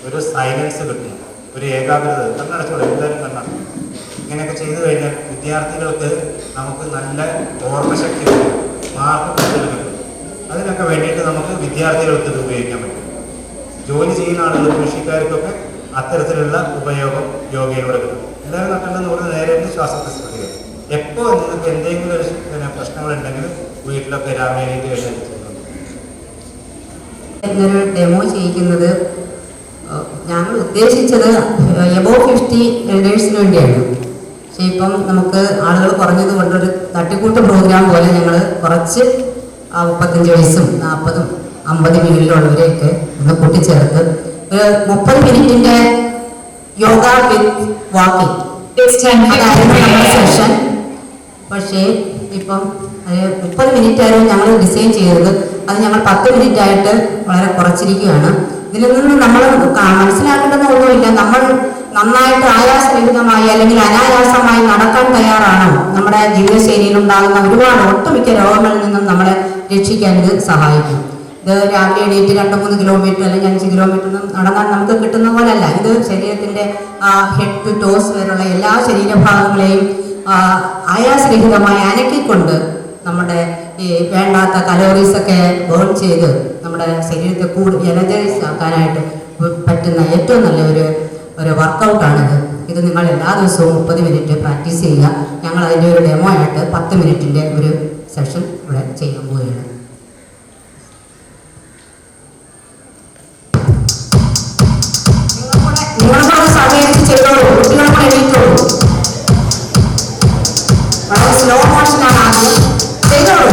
ഒരു സൈലൻസ് കിട്ടുന്നു, ഒരു ഏകാഗ്രത. കണ്ണടച്ചോളൂ, എല്ലാവരും കണ്ണടച്ചു. ഇങ്ങനെയൊക്കെ ചെയ്തു കഴിഞ്ഞാൽ വിദ്യാർത്ഥികൾക്ക് നമുക്ക് നല്ല ഓർമ്മശക്തി കിട്ടും, മാർക്ക് കൂടുതൽ കിട്ടും. അതിനൊക്കെ വേണ്ടിയിട്ട് നമുക്ക് വിദ്യാർത്ഥികൾക്ക് ഇത് ഉപയോഗിക്കാൻ പറ്റും. ജോലി ചെയ്യുന്ന ആളുകൾ, കൃഷിക്കാർക്കൊക്കെ അത്തരത്തിലുള്ള ഉപയോഗം യോഗയിലൂടെ കിട്ടും. എല്ലാവരും നട്ടെന്ന് പറഞ്ഞ് നേരെ ശ്വാസത്തെ ശ്രദ്ധിക്കുക. എപ്പോൾ നിങ്ങൾക്ക് എന്തെങ്കിലും ഒരു പ്രശ്നങ്ങളുണ്ടെങ്കിൽ വീട്ടിലൊക്കെ രാമേനീട്ട് എഴുന്നേറ്റ് എന്നൊരു ഡെമോ ചെയ്യിക്കുന്നത് ഞങ്ങൾ ഉദ്ദേശിച്ചത് എബോവ് 50 എൽഡേഴ്സിന് വേണ്ടിയാണ്. പക്ഷേ ഇപ്പം നമുക്ക് ആളുകൾ കുറഞ്ഞത് കൊണ്ടൊരു തട്ടിക്കൂട്ട് പ്രോഗ്രാം പോലെ ഞങ്ങൾ കുറച്ച് 35 വയസ്സും 40ഉം 50 മുകളിലുള്ളവരെയൊക്കെ ഒന്ന് കൂട്ടിച്ചേർത്ത് ഒരു 30 മിനിറ്റിൻ്റെ യോഗ വിത്ത് വാക്കിംഗ് അതായിരുന്നു നമ്മുടെ സെഷൻ. പക്ഷേ ഇപ്പം 30 മിനിറ്റ് ആയിരുന്നു ഞങ്ങൾ ഡിസൈൻ ചെയ്തത്. അത് ഞങ്ങൾ 10 മിനിറ്റ് ആയിട്ട് വളരെ കുറച്ചിരിക്കുകയാണ്. ഇതിൽ നിന്ന് നമ്മൾ മനസ്സിലാക്കേണ്ടതൊന്നുമില്ല. നമ്മൾ നന്നായിട്ട് ആയാസരഹിതമായി അല്ലെങ്കിൽ അനായാസമായി നടക്കാൻ തയ്യാറാണോ? നമ്മുടെ ജീവിതശൈലിയിൽ ഉണ്ടാകുന്ന ഒരുപാട് ഒട്ടുമിക്ക രോഗങ്ങളിൽ നിന്നും നമ്മളെ രക്ഷിക്കാൻ ഇത് സഹായിക്കും. ഇത് രാവിലെ എണീറ്റ് 2-3 കിലോമീറ്റർ അല്ലെങ്കിൽ 5 കിലോമീറ്റർ നടന്നാൽ നമുക്ക് കിട്ടുന്ന പോലല്ല. ഇത് ശരീരത്തിൻ്റെ ഹെഡ് ടു ടോസ് വരെയുള്ള എല്ലാ ശരീരഭാഗങ്ങളെയും ആയാസരഹിതമായി അനക്കിക്കൊണ്ട് നമ്മുടെ ഈ വേണ്ടാത്ത കലോറീസൊക്കെ ബേൺ ചെയ്ത് നമ്മുടെ ശരീരത്തെ എനർജൈസ് ആക്കാനായിട്ട് പറ്റുന്ന ഏറ്റവും നല്ല ഒരു വർക്കൗട്ടാണിത്. ഇത് നിങ്ങൾ എല്ലാ ദിവസവും 30 മിനിറ്റ് പ്രാക്ടീസ് ചെയ്യുക. ഞങ്ങൾ അതിൻ്റെ ഒരു ഡെമോ ആയിട്ട് 10 മിനിറ്റിൻ്റെ ഒരു സെഷൻ ഇവിടെ ചെയ്യാൻ പോവുകയാണ്. നിങ്ങളെ സഹകരിച്ച് ചെയ്തോളൂ, കുട്ടികളെ കൂടെ എണീറ്റോളൂ. വളരെ സ്ലോ മോഷനാണ് ആദ്യം ചെയ്തോളൂ.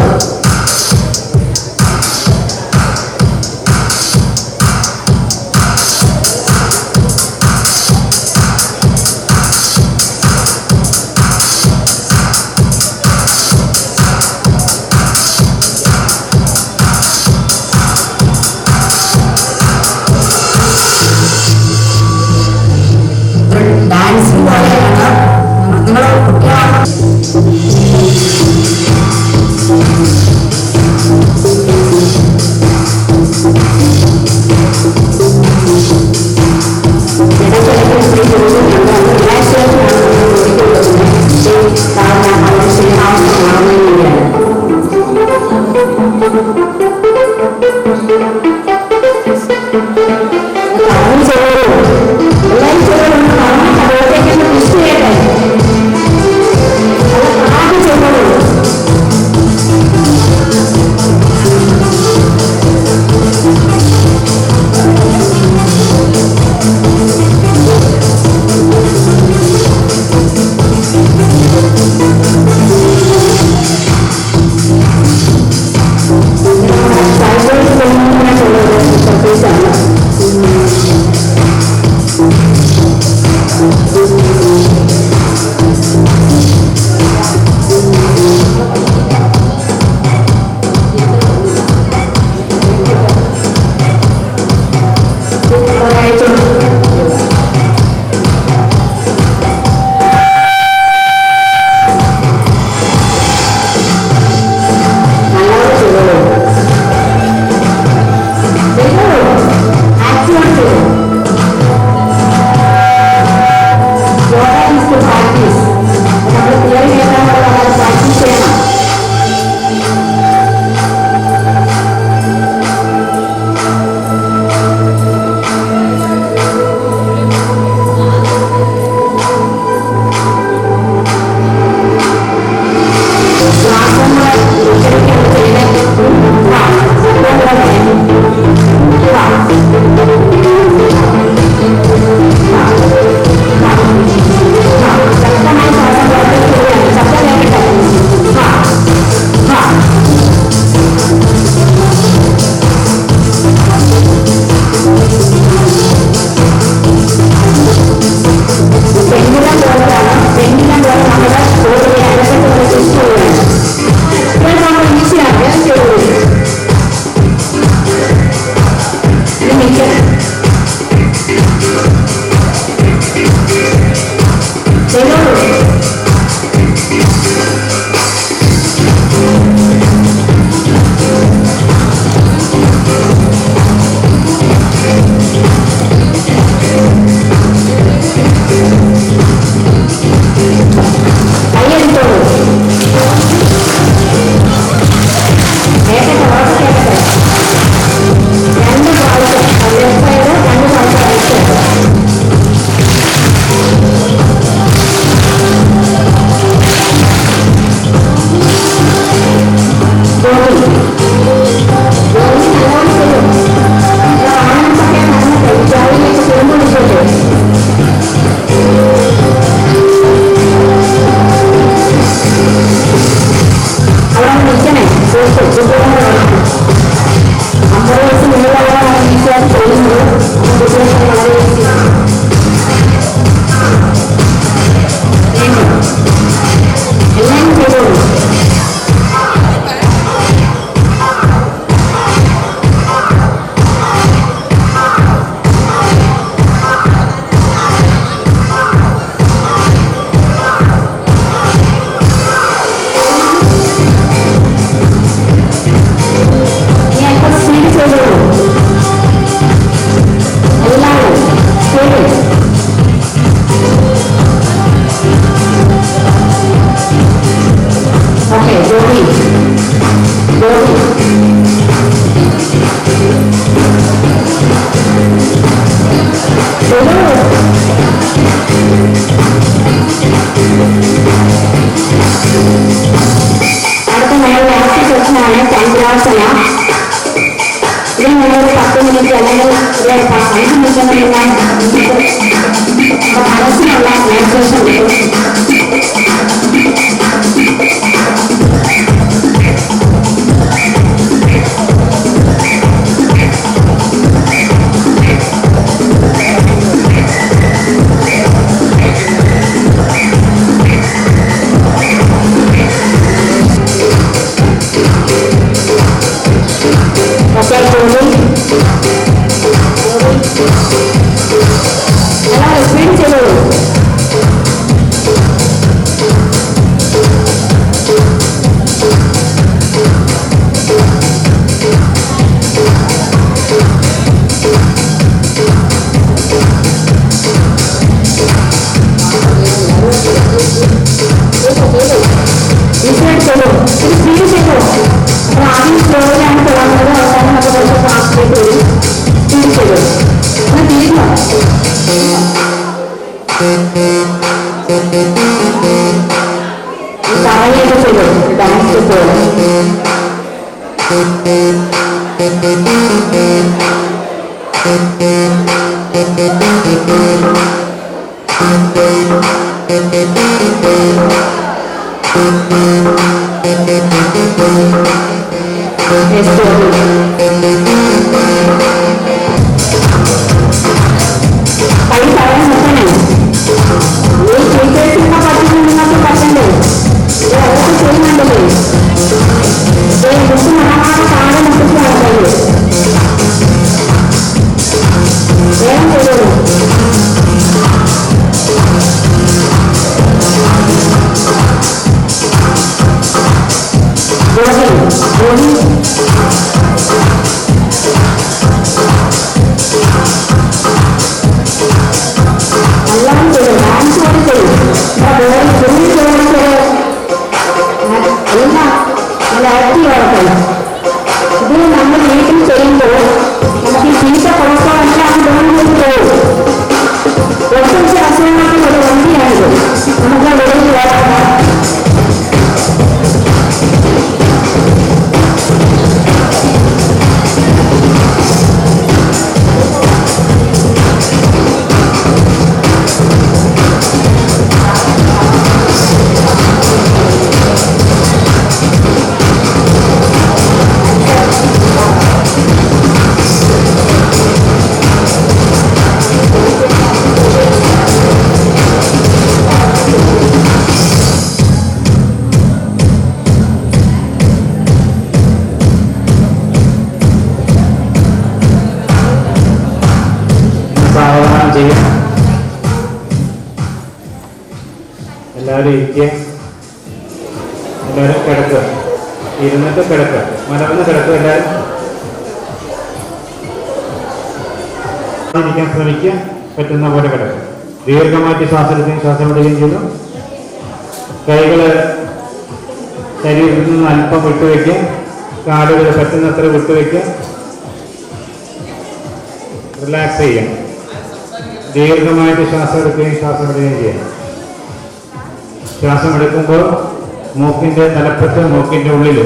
ഡാൻസിങ് പോലെയാണ് Along with the dance എല്ലാവരും ഇരിക്കുക, എല്ലാവരും കിടക്കുക, ഇരുന്നിട്ട് കിടക്കുക, മലർന്ന് കിടക്കുക, എല്ലാവരും ഇരിക്കാൻ ശ്രമിക്കുക, പറ്റുന്ന പോലെ കിടക്കുക. ദീർഘമായിട്ട് ശ്വാസം എടുക്കുകയും ശ്വാസം വിടുകയും ചെയ്തു. കൈകള് ശരീരത്തിൽ നിന്ന് അല്പം വിട്ടുവയ്ക്കുക, കാലുകൾ പറ്റുന്നത്ര വിട്ടുവയ്ക്കുക, റിലാക്സ് ചെയ്യാം. ദീർഘമായിട്ട് ശ്വാസം എടുക്കുകയും ശ്വാസം വിടുകയും ചെയ്യാം. ശ്വാസം എടുക്കുമ്പോൾ മൂക്കിന്റെ തലപ്പത്ത്, മൂക്കിന്റെ ഉള്ളിൽ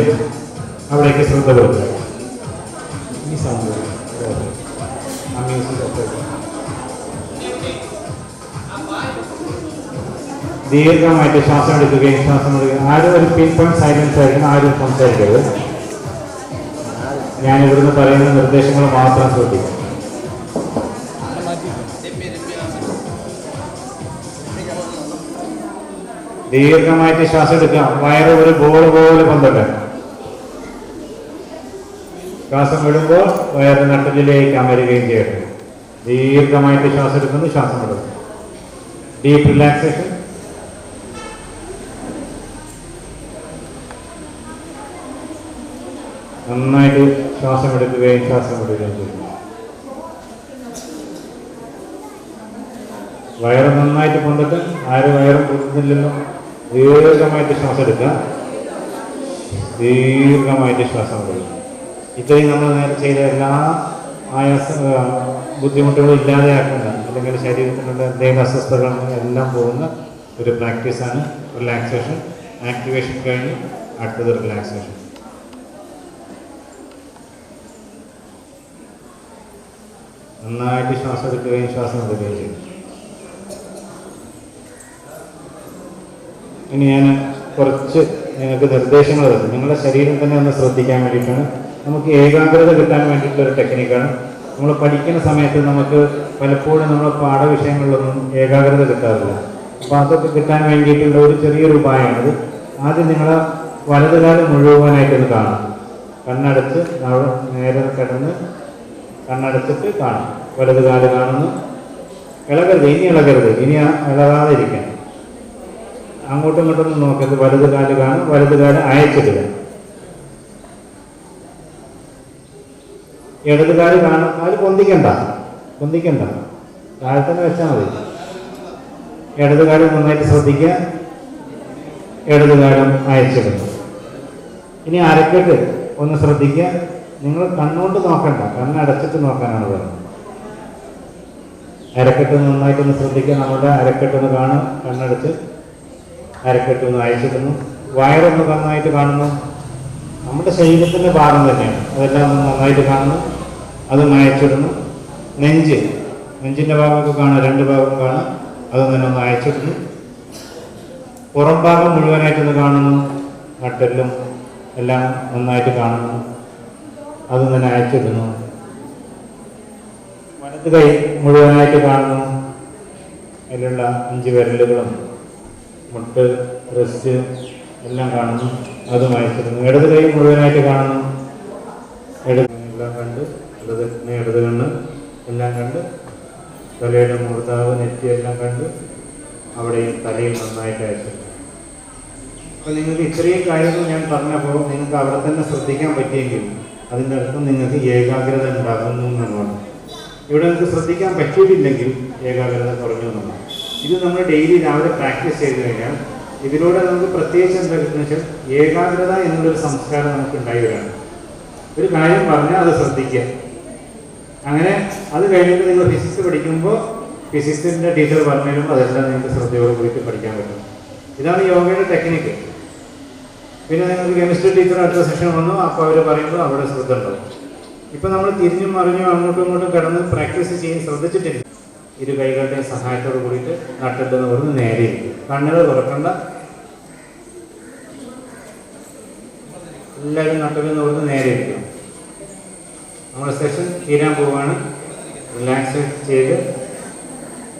അവിടേക്ക് ശ്രദ്ധ കൊടുക്കുക. ഈ സൗണ്ട് ദീർഘമായിട്ട് ശ്വാസം എടുക്കുകയും ശ്വാസം വിടുകയും. ആരും ഒരു പിൻ പോയിന്റ് സൈലൻസ് ആയിരിക്കും, ആരും സംസാരിക്കരുത്. ഞാൻ ഇവിടുന്ന് പറയുന്ന നിർദ്ദേശങ്ങൾ മാത്രം ശ്രദ്ധിക്കും. ദീർഘമായിട്ട് ശ്വാസം എടുക്കുക. വയറ് ഒരു ബോൾ പോലെ പന്തട്ടെ. ശ്വാസം വിടുമ്പോൾ വയറ് നട്ടലിലേക്ക് അമരുകയും ചെയ്യട്ടെ. ദീർഘമായിട്ട് ശ്വാസം എടുക്കുന്നു, ശ്വാസം വിടുന്നു. Deep relaxation. നന്നായിട്ട് ശ്വാസം എടുക്കുകയും ശ്വാസം വിടുകയും ചെയ്യുന്നു. വയറ് നന്നായിട്ട് പൊന്തിട്ട്, ആരും വയറും പൊന്തുന്നില്ലല്ലോ. ദീർഘമായിട്ട് ശ്വാസം എടുക്കുക, ദീർഘമായിട്ട് ശ്വാസം വിടുക. ഇത്രയും നമ്മൾ നേരെ ചെയ്ത എല്ലാ ബുദ്ധിമുട്ടുകളും ഇല്ലാതെയാക്കുന്ന, അല്ലെങ്കിൽ ശരീരത്തിനുള്ള എന്തെങ്കിലും അസ്വസ്ഥതകൾ എല്ലാം പോകുന്ന ഒരു പ്രാക്ടീസാണ് റിലാക്സേഷൻ. ആക്ടിവേഷൻ കഴിഞ്ഞ് അടുത്തത് റിലാക്സേഷൻ. നന്നായിട്ട് ശ്വാസം എടുക്കുകയും ശ്വാസം വിടുകയും ചെയ്യും. ഇനി ഞാൻ കുറച്ച് നിങ്ങൾക്ക് നിർദ്ദേശങ്ങൾ തരും. നിങ്ങളുടെ ശരീരം തന്നെ ഒന്ന് ശ്രദ്ധിക്കാൻ വേണ്ടിയിട്ടാണ്. നമുക്ക് ഏകാഗ്രത കിട്ടാൻ വേണ്ടിയിട്ടുള്ളൊരു ടെക്നിക്കാണ്. നമ്മൾ പഠിക്കുന്ന സമയത്ത് നമുക്ക് പലപ്പോഴും നമ്മുടെ പാഠവിഷയങ്ങളിലൊന്നും ഏകാഗ്രത കിട്ടാറില്ല. അപ്പോൾ അതൊക്കെ കിട്ടാൻ വേണ്ടിയിട്ടുള്ള ഒരു ചെറിയൊരു ഉപായമാണത്. ആദ്യം നിങ്ങളെ വലതുകാലം മുഴുവനായിട്ടൊന്ന് കാണാം. കണ്ണടച്ച് നേരെ കിടന്ന് കണ്ണടച്ചിട്ട് കാണാം. വലതുകാല് കാണുന്നു. ഇളകരുത്, ഇനി ഇളകരുത്, ഇനി ഇളകാതെ ഇരിക്കാൻ. അങ്ങോട്ടും ഇങ്ങോട്ടൊന്നും നോക്കരുത്. വലതുകാല് കാണും, വലതുകാല് അയച്ചിടുക. ഇടതുകാല് കാണും. കാല് പൊന്തിക്കണ്ട, താഴെ തന്നെ വെച്ചാൽ മതി. ഇടതുകാല് നന്നായിട്ട് ശ്രദ്ധിക്കുക. ഇടതുകാലം അയച്ചിടുന്നു. ഇനി അരക്കെട്ട് ഒന്ന് ശ്രദ്ധിക്കുക. നിങ്ങൾ കണ്ണുകൊണ്ട് നോക്കണ്ട, കണ്ണടച്ചിട്ട് നോക്കാനാണ് പറയുന്നത്. അരക്കെട്ട് നന്നായിട്ടൊന്ന് ശ്രദ്ധിക്കുക. നമ്മുടെ അരക്കെട്ടൊന്ന് കാണും, കണ്ണടച്ച് അരക്കെട്ടൊന്ന് അയച്ചിടുന്നു. വയറൊന്ന് നന്നായിട്ട് കാണുന്നു. നമ്മുടെ ശരീരത്തിൻ്റെ ഭാഗം തന്നെയാണ്, അതെല്ലാം ഒന്ന് നന്നായിട്ട് കാണുന്നു. അത് അയച്ചിടുന്നു. നെഞ്ചിൻ്റെ ഭാഗമൊക്കെ കാണാം, രണ്ട് ഭാഗം കാണാം, അത് തന്നെ ഒന്ന് അയച്ചിടുന്നു. പുറം ഭാഗം മുഴുവനായിട്ടൊന്ന് കാണുന്നു. നട്ടെല്ലും എല്ലാം നന്നായിട്ട് കാണുന്നു, അത് തന്നെ അയച്ചിടുന്നു. വലത് കൈ മുഴുവനായിട്ട് കാണുന്നു. അതിലുള്ള 5 വിരലുകളും മുട്ട്, റെസ്റ്റ് എല്ലാം കാണുന്നു, അതും അയച്ചിടുന്നു. ഇടത് കൈ മുഴുവനായിട്ട് കാണുന്നു. എല്ലാം കണ്ട്, ഇടത് കണ്ണ് എല്ലാം കണ്ട്, തലയുടെ മൂർധാവ്, നെറ്റി എല്ലാം കണ്ട്, അവിടെയും തലയും നന്നായിട്ട് അയച്ചിടുന്നു. അപ്പോൾ നിങ്ങൾക്ക് ഇത്രയും കാര്യങ്ങൾ ഞാൻ പറഞ്ഞപ്പോൾ നിങ്ങൾക്ക് അവിടെ തന്നെ ശ്രദ്ധിക്കാൻ പറ്റിയെങ്കിൽ അതിൻ്റെ അർത്ഥം നിങ്ങൾക്ക് ഏകാഗ്രത ഉണ്ടാകുന്നു എന്നാണ്. ഇവിടെ നിങ്ങൾക്ക് ശ്രദ്ധിക്കാൻ പറ്റിയിട്ടില്ലെങ്കിൽ ഏകാഗ്രത കുറഞ്ഞു എന്നാണ്. ഇത് നമ്മൾ ഡെയിലി രാവിലെ പ്രാക്ടീസ് ചെയ്ത് കഴിഞ്ഞാൽ ഇതിലൂടെ നമുക്ക് പ്രത്യേകിച്ച് എന്താ കിട്ടുന്ന വെച്ചാൽ ഏകാഗ്രത എന്നുള്ളൊരു സംസ്കാരം നമുക്ക് ഉണ്ടായി വരികയാണ്. ഒരു കാര്യം പറഞ്ഞാൽ അത് ശ്രദ്ധിക്കുക. അങ്ങനെ അത് കഴിഞ്ഞിട്ട് നിങ്ങൾ ഫിസിക്സ് പഠിക്കുമ്പോൾ ഫിസിക്സിൻ്റെ ടീച്ചർ പറഞ്ഞു തരുമ്പോൾ അതെല്ലാം നിങ്ങൾക്ക് ശ്രദ്ധയോട് കൂടിയിട്ട് പഠിക്കാൻ പറ്റും. ഇതാണ് യോഗയുടെ ടെക്നിക്ക്. പിന്നെ നിങ്ങൾക്ക് കെമിസ്ട്രി ടീച്ചർ അടുത്ത സെഷൻ വന്നു, അപ്പോൾ അവർ പറയുമ്പോൾ അവിടെ ശ്രദ്ധ ഉണ്ടാവും. ഇപ്പം നമ്മൾ തിരിഞ്ഞും മറിഞ്ഞും അങ്ങോട്ടും ഇങ്ങോട്ടും കിടന്ന് പ്രാക്ടീസ് ചെയ്യാൻ ശ്രദ്ധിച്ചിട്ടില്ല. ഇരു കൈകളുടെയും സഹായത്തോട് കൂടിയിട്ട് നട്ടെല്ല് നിവർന്ന് നേരെ ഇരിക്കും. കണ്ണുകൾ തുറക്കണ്ട. എല്ലാവരും നട്ടെല്ല് നിവർന്ന് നേരെ ഇരിക്കും. നമ്മുടെ സെഷൻ തീരാൻ പോവുകയാണ്. റിലാക്സ് ചെയ്ത്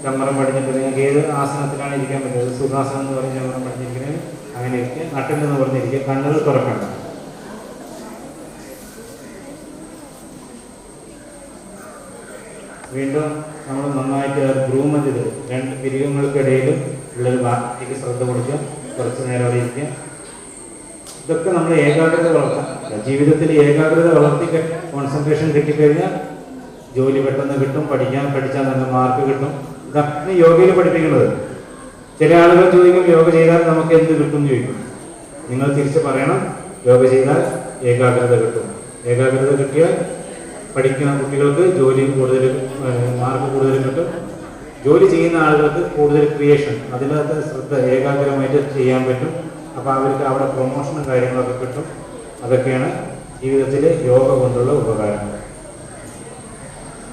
ചമ്മറം പഠിച്ചിട്ട് നിങ്ങൾക്ക് ഏത് ആസനത്തിലാണ് ഇരിക്കാൻ പറ്റുന്നത്, സുഖാസനം എന്ന് പറഞ്ഞ് ചമ്മറം പഠിച്ചിരിക്കുന്നത് അങ്ങനെ ഇരിക്കുക. നട്ടെല്ല് നിവർന്നിരിക്കുക, കണ്ണുകൾ തുറക്കണ്ട. വീണ്ടും നമ്മൾ നന്നായിട്ട് ഗ്രൂമ് ചെയ്ത് 2 പിരികങ്ങൾക്കിടയിലും ഉള്ളൊരു ഭാഗത്തേക്ക് ശ്രദ്ധ കൊടുക്കുക, കുറച്ച് നേരം അവിടെ ഇരിക്കുക. ഇതൊക്കെ നമ്മൾ ഏകാഗ്രത വളർത്താം. ജീവിതത്തിൽ ഏകാഗ്രത വളർത്തി കോൺസെൻട്രേഷൻ കിട്ടിക്കഴിഞ്ഞാൽ ജോലി പെട്ടെന്ന് കിട്ടും, പഠിച്ചാൽ നല്ല മാർക്ക് കിട്ടും. ഇതാണ് യോഗയിൽ പഠിപ്പിക്കുന്നത്. ചില ആളുകൾ ചോദിക്കും യോഗ ചെയ്താൽ നമുക്ക് എന്ത് കിട്ടും എന്ന് ചോദിക്കും. നിങ്ങൾ തിരിച്ച് പറയണം, യോഗ ചെയ്താൽ ഏകാഗ്രത കിട്ടും. ഏകാഗ്രത കിട്ടിയാൽ പഠിക്കുന്ന കുട്ടികൾക്ക് ജോലി കൂടുതൽ മാർക്ക് കൂടുതൽ കിട്ടും. ജോലി ചെയ്യുന്ന ആളുകൾക്ക് കൂടുതൽ ക്രിയേഷൻ, അതിനകത്ത് ശ്രദ്ധ ഏകാഗ്രമായിട്ട് ചെയ്യാൻ പറ്റും. അപ്പോൾ അവർക്ക് അവിടെ പ്രൊമോഷനും കാര്യങ്ങളൊക്കെ കിട്ടും. അതൊക്കെയാണ് ജീവിതത്തിൽ യോഗ കൊണ്ടുള്ള ഉപകാരങ്ങൾ.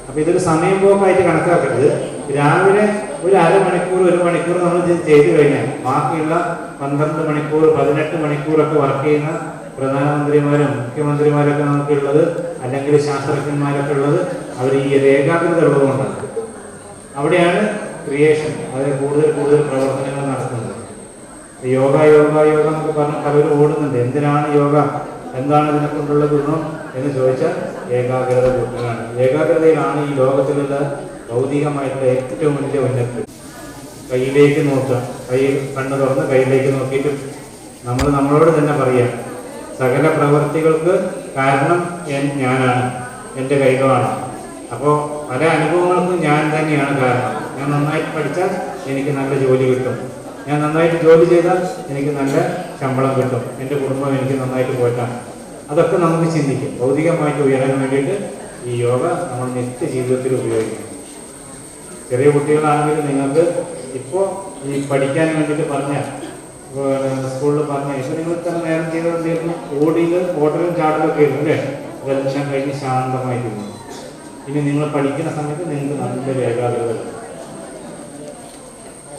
അപ്പോൾ ഇതൊരു സമയം പോക്കായിട്ട് കണക്കാക്കരുത്. രാവിലെ ഒരു അരമണിക്കൂർ 1 മണിക്കൂർ നമ്മൾ ഇത് ചെയ്തു കഴിഞ്ഞാൽ ബാക്കിയുള്ള 12 മണിക്കൂർ 18 മണിക്കൂറൊക്കെ വർക്ക് ചെയ്യുന്ന പ്രധാനമന്ത്രിമാരും മുഖ്യമന്ത്രിമാരൊക്കെ നമുക്കുള്ളത്, അല്ലെങ്കിൽ ശാസ്ത്രജ്ഞന്മാരൊക്കെ ഉള്ളത്, അവർ ഈ ഏകാഗ്രത ഉള്ളതുകൊണ്ടാണ്. അവിടെയാണ് ക്രിയേഷൻ, അതിൽ കൂടുതൽ പ്രവർത്തനങ്ങൾ നടക്കുന്നത്. യോഗ എന്നൊക്കെ പറഞ്ഞ് പലരും ഓടുന്നുണ്ട്. എന്തിനാണ് യോഗ, എന്താണ് ഇതിനെ കൊണ്ടുള്ള ഗുണം എന്ന് ചോദിച്ചാൽ ഏകാഗ്രത കൂട്ടുകയാണ്. ഏകാഗ്രതയിലാണ് ഈ ലോകത്തിലുള്ള ഭൗതികമായിട്ടുള്ള ഏറ്റവും വലിയ ഉന്നതി. കയ്യിലേക്ക് നോക്കുക, കണ്ണ് തുറന്ന് കയ്യിലേക്ക് നോക്കിയിട്ട് നമ്മളോട് തന്നെ പറയാം, സകല പ്രവൃത്തികൾക്ക് കാരണം ഞാനാണ്, എൻ്റെ കൈകളാണ്. അപ്പോൾ പല അനുഭവങ്ങൾക്കും ഞാൻ തന്നെയാണ് കാരണം. ഞാൻ നന്നായിട്ട് പഠിച്ചാൽ എനിക്ക് നല്ല ജോലി കിട്ടും, ഞാൻ നന്നായിട്ട് ജോലി ചെയ്താൽ എനിക്ക് നല്ല ശമ്പളം കിട്ടും, എൻ്റെ കുടുംബം എനിക്ക് നന്നായിട്ട് പോറ്റാം. അതൊക്കെ നമുക്ക് ചിന്തിക്കും. ഭൗതികമായിട്ട് ഉയരാൻ വേണ്ടിയിട്ട് ഈ യോഗ നമ്മൾ നിത്യ ജീവിതത്തിൽ ഉപയോഗിക്കണം. ചെറിയ കുട്ടികളാണെങ്കിൽ നിങ്ങൾക്ക് ഇപ്പോൾ ഈ പഠിക്കാൻ വേണ്ടിയിട്ട് പറഞ്ഞാൽ സ്കൂളിൽ പറഞ്ഞാൽ ഇപ്പോൾ നിങ്ങൾ തന്നെ നേരം ചെയ്തുകൊണ്ടിരുന്നു, ഓടലും ചാടലും ഒക്കെ ആയിരുന്നു അല്ലേ? അതെല്ലാം കഴിഞ്ഞ് ശാന്തമായിരുന്നു. ഇനി നിങ്ങൾ പഠിക്കുന്ന സമയത്ത് നിങ്ങൾക്ക് നല്ലൊരു ഏകാഗ്രത.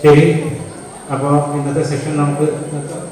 ശരി, അപ്പോൾ ഇന്നത്തെ സെഷൻ നമുക്ക് നിർത്താം.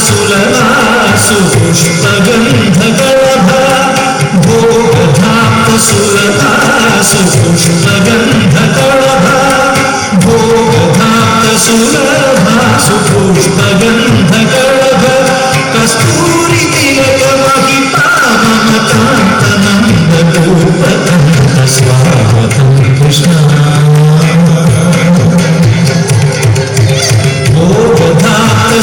सुलभासु पुष्पगन्धकलभा भोगधाप्त सुलभासु पुष्पगन्धकलभा भोगधाप्त सुलभासु पुष्पगन्धकलभा कस्तूरि तिलकमहिपाममकान्तनन्दगोपकन्त स्वागतं कृष्ण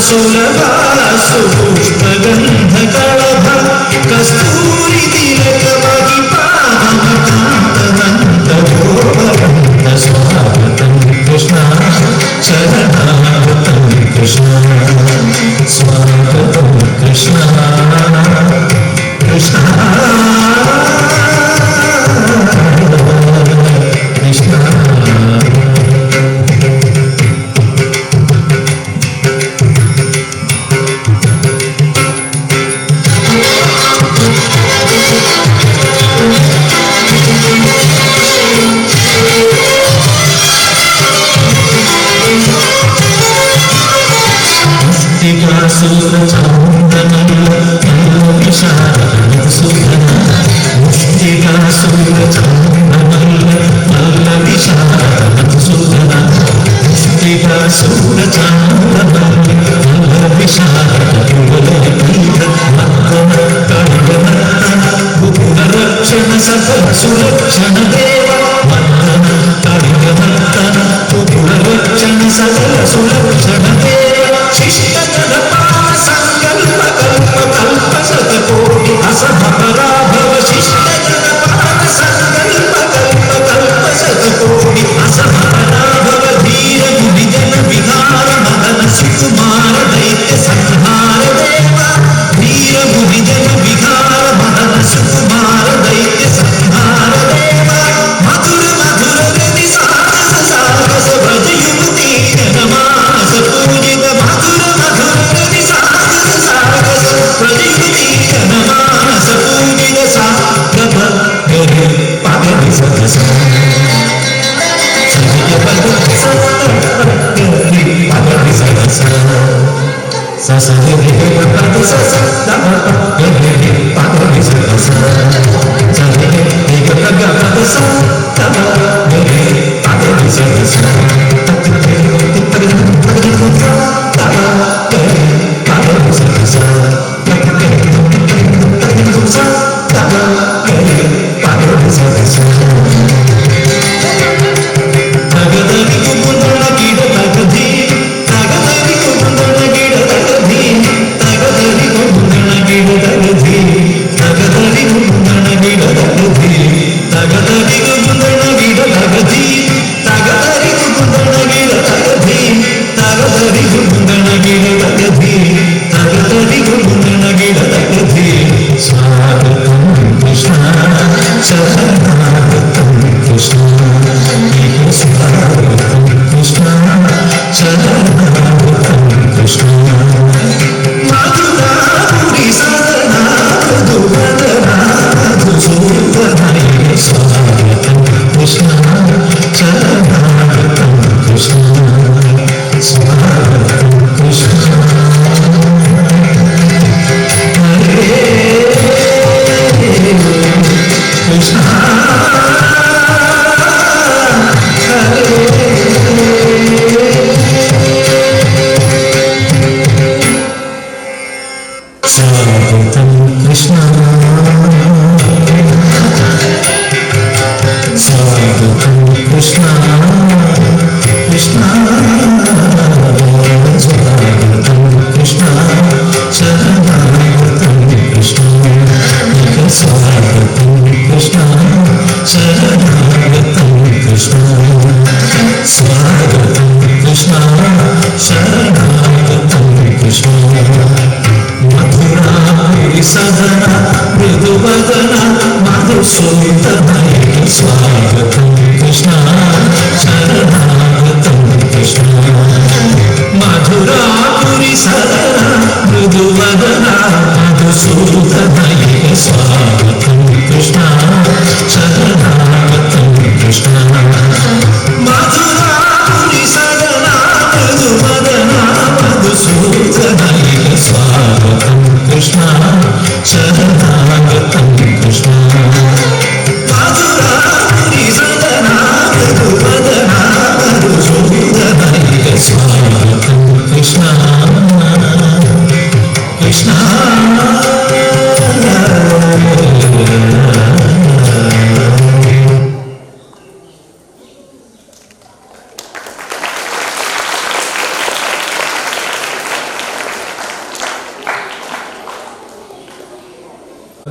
सुलभासु पुष्पगन्धकलभा कस्तूरि तिलकमहिपाममकान्तनन्दगोपकन्त स्वागतं कृष्ण शरणागतं कृष्ण स्वागतं कृष्ण कृष्ण कृष्ण सुरक्षण देव वंदन कलिगमर्दन पुनरक्षण सकल सुरक्षण देव शिष्टजन पान संकल्प कल्प कल्प शतकोटि असमपराभव शिष्टजन पान संकल्प कल्प कल्प शतकोटि असमपराभव धीर गुणिजन विहार मदन सुकुमार दैत्य संहार देव धीर गुणिजन विहार मदन सुकुमार दैत्य संहार देव मधुर मधुर रति सारस सारस व्रज युवती नमास पूजित मधुर मधुर रति सारस सारस व्रज युवती नमास पूजित सागप गरे पगरि सदस सजय पद सगरि पगरि सदस ससरे पद सस दम गरे पगरि सदस सजय एक पद स दम गरे पगरि सदस सदना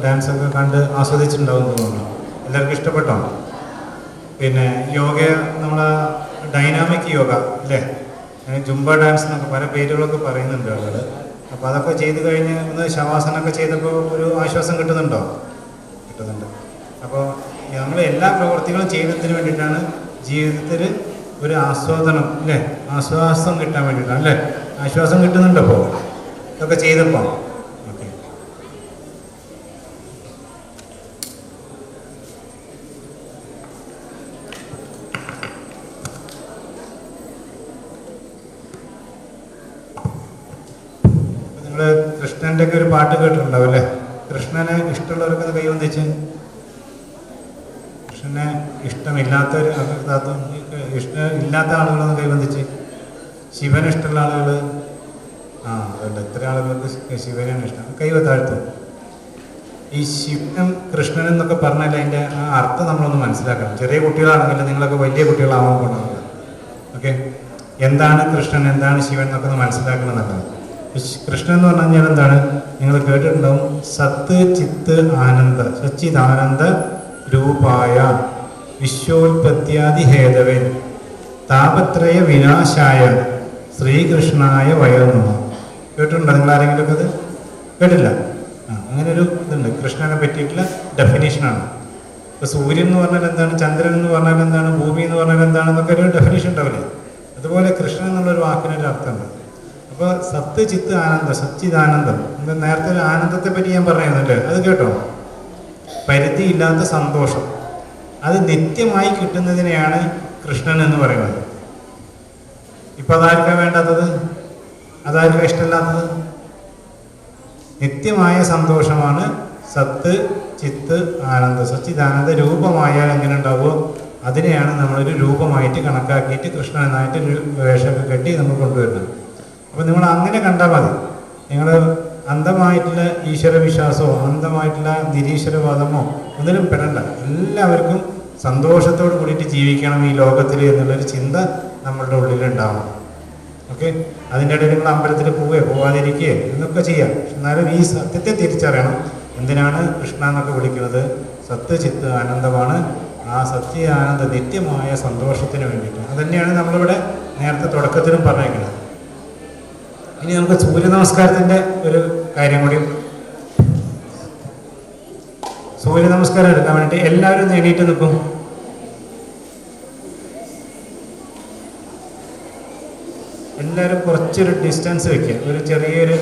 ഡാൻസൊക്കെ കണ്ട് ആസ്വദിച്ചിട്ടുണ്ടാവും തോന്നുന്നു. എല്ലാവർക്കും ഇഷ്ടപ്പെട്ടോ? പിന്നെ യോഗ, നമ്മളെ ഡൈനാമിക് യോഗ അല്ലേ, ജുംബ ഡാൻസ് എന്നൊക്കെ പല പേരുകളൊക്കെ പറയുന്നുണ്ട് ആളുകൾ. അപ്പോൾ അതൊക്കെ ചെയ്ത് കഴിഞ്ഞ് ഒന്ന് ശവാസനമൊക്കെ ചെയ്തപ്പോൾ ഒരു ആശ്വാസം കിട്ടുന്നുണ്ടോ? കിട്ടുന്നുണ്ട്. അപ്പോൾ നമ്മൾ എല്ലാ പ്രവൃത്തികളും ചെയ്യുന്നതിന് വേണ്ടിയിട്ടാണ്, ജീവിതത്തിൽ ഒരു ആസ്വാദനം അല്ലേ, ആശ്വാസം കിട്ടാൻ വേണ്ടിയിട്ടാണ് അല്ലേ. ആശ്വാസം കിട്ടുന്നുണ്ടപ്പോൾ ഇതൊക്കെ ചെയ്തപ്പോൾ? ഓക്കെ. നിങ്ങൾ കൃഷ്ണൻ്റെ ഒക്കെ ഒരു പാട്ട് കേട്ടിട്ടുണ്ടാവും അല്ലേ? കൃഷ്ണനെ ഇഷ്ടമുള്ളവർക്ക് കൈ വന്നിച്ച്. കൃഷ്ണനെ ഇഷ്ടമില്ലാത്തവർ, ഇഷ്ടമില്ലാത്ത ആളുകളൊന്ന് കൈബന്ധിച്ച്. ശിവന് ഇഷ്ടമുള്ള ആളുകൾ, അതുകൊണ്ട് എത്ര ആളുകൾക്ക് ശിവനാണ് ഇഷ്ടം, കൈവ താഴ്ത്തും. ഈ ശിവനും കൃഷ്ണനും എന്നൊക്കെ പറഞ്ഞാൽ അതിൻ്റെ ആ അർത്ഥം നമ്മളൊന്ന് മനസ്സിലാക്കണം. ചെറിയ കുട്ടികളാണെങ്കിൽ നിങ്ങളൊക്കെ വലിയ കുട്ടികളാവാൻ കൊണ്ടാവുക. ഓക്കെ, എന്താണ് കൃഷ്ണൻ, എന്താണ് ശിവൻ എന്നൊക്കെ ഒന്ന് മനസ്സിലാക്കണം നല്ലതാണ്. കൃഷ്ണൻ എന്ന് പറഞ്ഞു കഴിഞ്ഞാൽ എന്താണ്, നിങ്ങൾ കേട്ടിട്ടുണ്ടാവും, സത്ത് ചിത്ത് ആനന്ദ സച്ചിദാനന്ദ രൂപായ വിശ്വോൽപത്യാദി ഹേതവേ താപത്രയ വിനാശായ ശ്രീകൃഷ്ണായ വയം നമഃ. കേട്ടിട്ടുണ്ടോ നിങ്ങൾ ആരെങ്കിലുമൊക്കെ? അത് കേട്ടില്ല? അങ്ങനെ ഒരു ഇതുണ്ട് കൃഷ്ണനെ പറ്റിയിട്ടുള്ള ഡെഫിനേഷനാണ്. ഇപ്പോൾ സൂര്യൻ എന്ന് പറഞ്ഞാൽ എന്താണ്, ചന്ദ്രൻ എന്ന് പറഞ്ഞാൽ എന്താണ്, ഭൂമി എന്ന് പറഞ്ഞാൽ എന്താണെന്നൊക്കെ ഒരു ഡെഫിനേഷൻ ഉണ്ടാവില്ലേ? അതുപോലെ കൃഷ്ണൻ എന്നുള്ളൊരു വാക്കിനൊരു അർത്ഥമുണ്ട്. അപ്പോൾ സത്ത് ചിത്ത് ആനന്ദം, സച്ചിദാനന്ദം. നേരത്തെ ഒരു ആനന്ദത്തെ പറ്റി ഞാൻ പറയുന്നുണ്ട്, അത് കേട്ടോ? പരിധിയില്ലാത്ത സന്തോഷം, അത് നിത്യമായി കിട്ടുന്നതിനെയാണ് കൃഷ്ണൻ എന്ന് പറയുന്നത്. ഇപ്പം അതാർക്കാണ് വേണ്ടാത്തത്? അതാർക്കാണ് ഇഷ്ടമില്ലാത്തത്? നിത്യമായ സന്തോഷമാണ് സത്ത് ചിത്ത് ആനന്ദം. സച്ചിദാനന്ദ രൂപമായാൽ എങ്ങനെ ഉണ്ടാവുമോ അതിനെയാണ് നമ്മളൊരു രൂപമായിട്ട് കണക്കാക്കിയിട്ട് കൃഷ്ണൻ എന്നായിട്ട് വേഷമൊക്കെ കെട്ടി നമ്മൾ കൊണ്ടുവരുന്നത്. അപ്പോൾ നിങ്ങൾ അങ്ങനെ കണ്ടാൽ മതി. നിങ്ങൾ അന്ധമായിട്ടുള്ള ഈശ്വരവിശ്വാസമോ അന്ധമായിട്ടുള്ള നിരീശ്വരവാദമോ ഒന്നിനും പെടണ്ട. എല്ലാവർക്കും സന്തോഷത്തോട് കൂടിയിട്ട് ജീവിക്കണം ഈ ലോകത്തിൽ എന്നുള്ളൊരു ചിന്ത നമ്മളുടെ ഉള്ളിലുണ്ടാവണം. ഓക്കെ, അതിൻ്റെ ഇടയിൽ നിങ്ങൾ അമ്പലത്തിൽ പോവുകയോ പോവാതിരിക്കുകയോ എന്നൊക്കെ ചെയ്യാം. എന്നാലും ഈ സത്യത്തെ തിരിച്ചറിയണം. എന്തിനാണ് കൃഷ്ണ എന്നൊക്കെ വിളിക്കുന്നത്? സത്ത് ചിത്ത് ആനന്ദമാണ്. ആ സത്യ ആനന്ദ നിത്യമായ സന്തോഷത്തിന് വേണ്ടിയിട്ട്. അതുതന്നെയാണ് നമ്മളിവിടെ നേരത്തെ തുടക്കത്തിലും പറഞ്ഞേക്കുന്നത്. ഇനി നമുക്ക് സൂര്യ നമസ്കാരത്തിൻ്റെ ഒരു കാര്യം കൂടി, സൂര്യ നമസ്കാരം എടുക്കാൻ വേണ്ടിയിട്ട് എല്ലാവരും നേടിയിട്ട് നിൽക്കും. എല്ലാവരും കുറച്ചൊരു ഡിസ്റ്റൻസ് വെക്കുക, ഒരു ചെറിയൊരു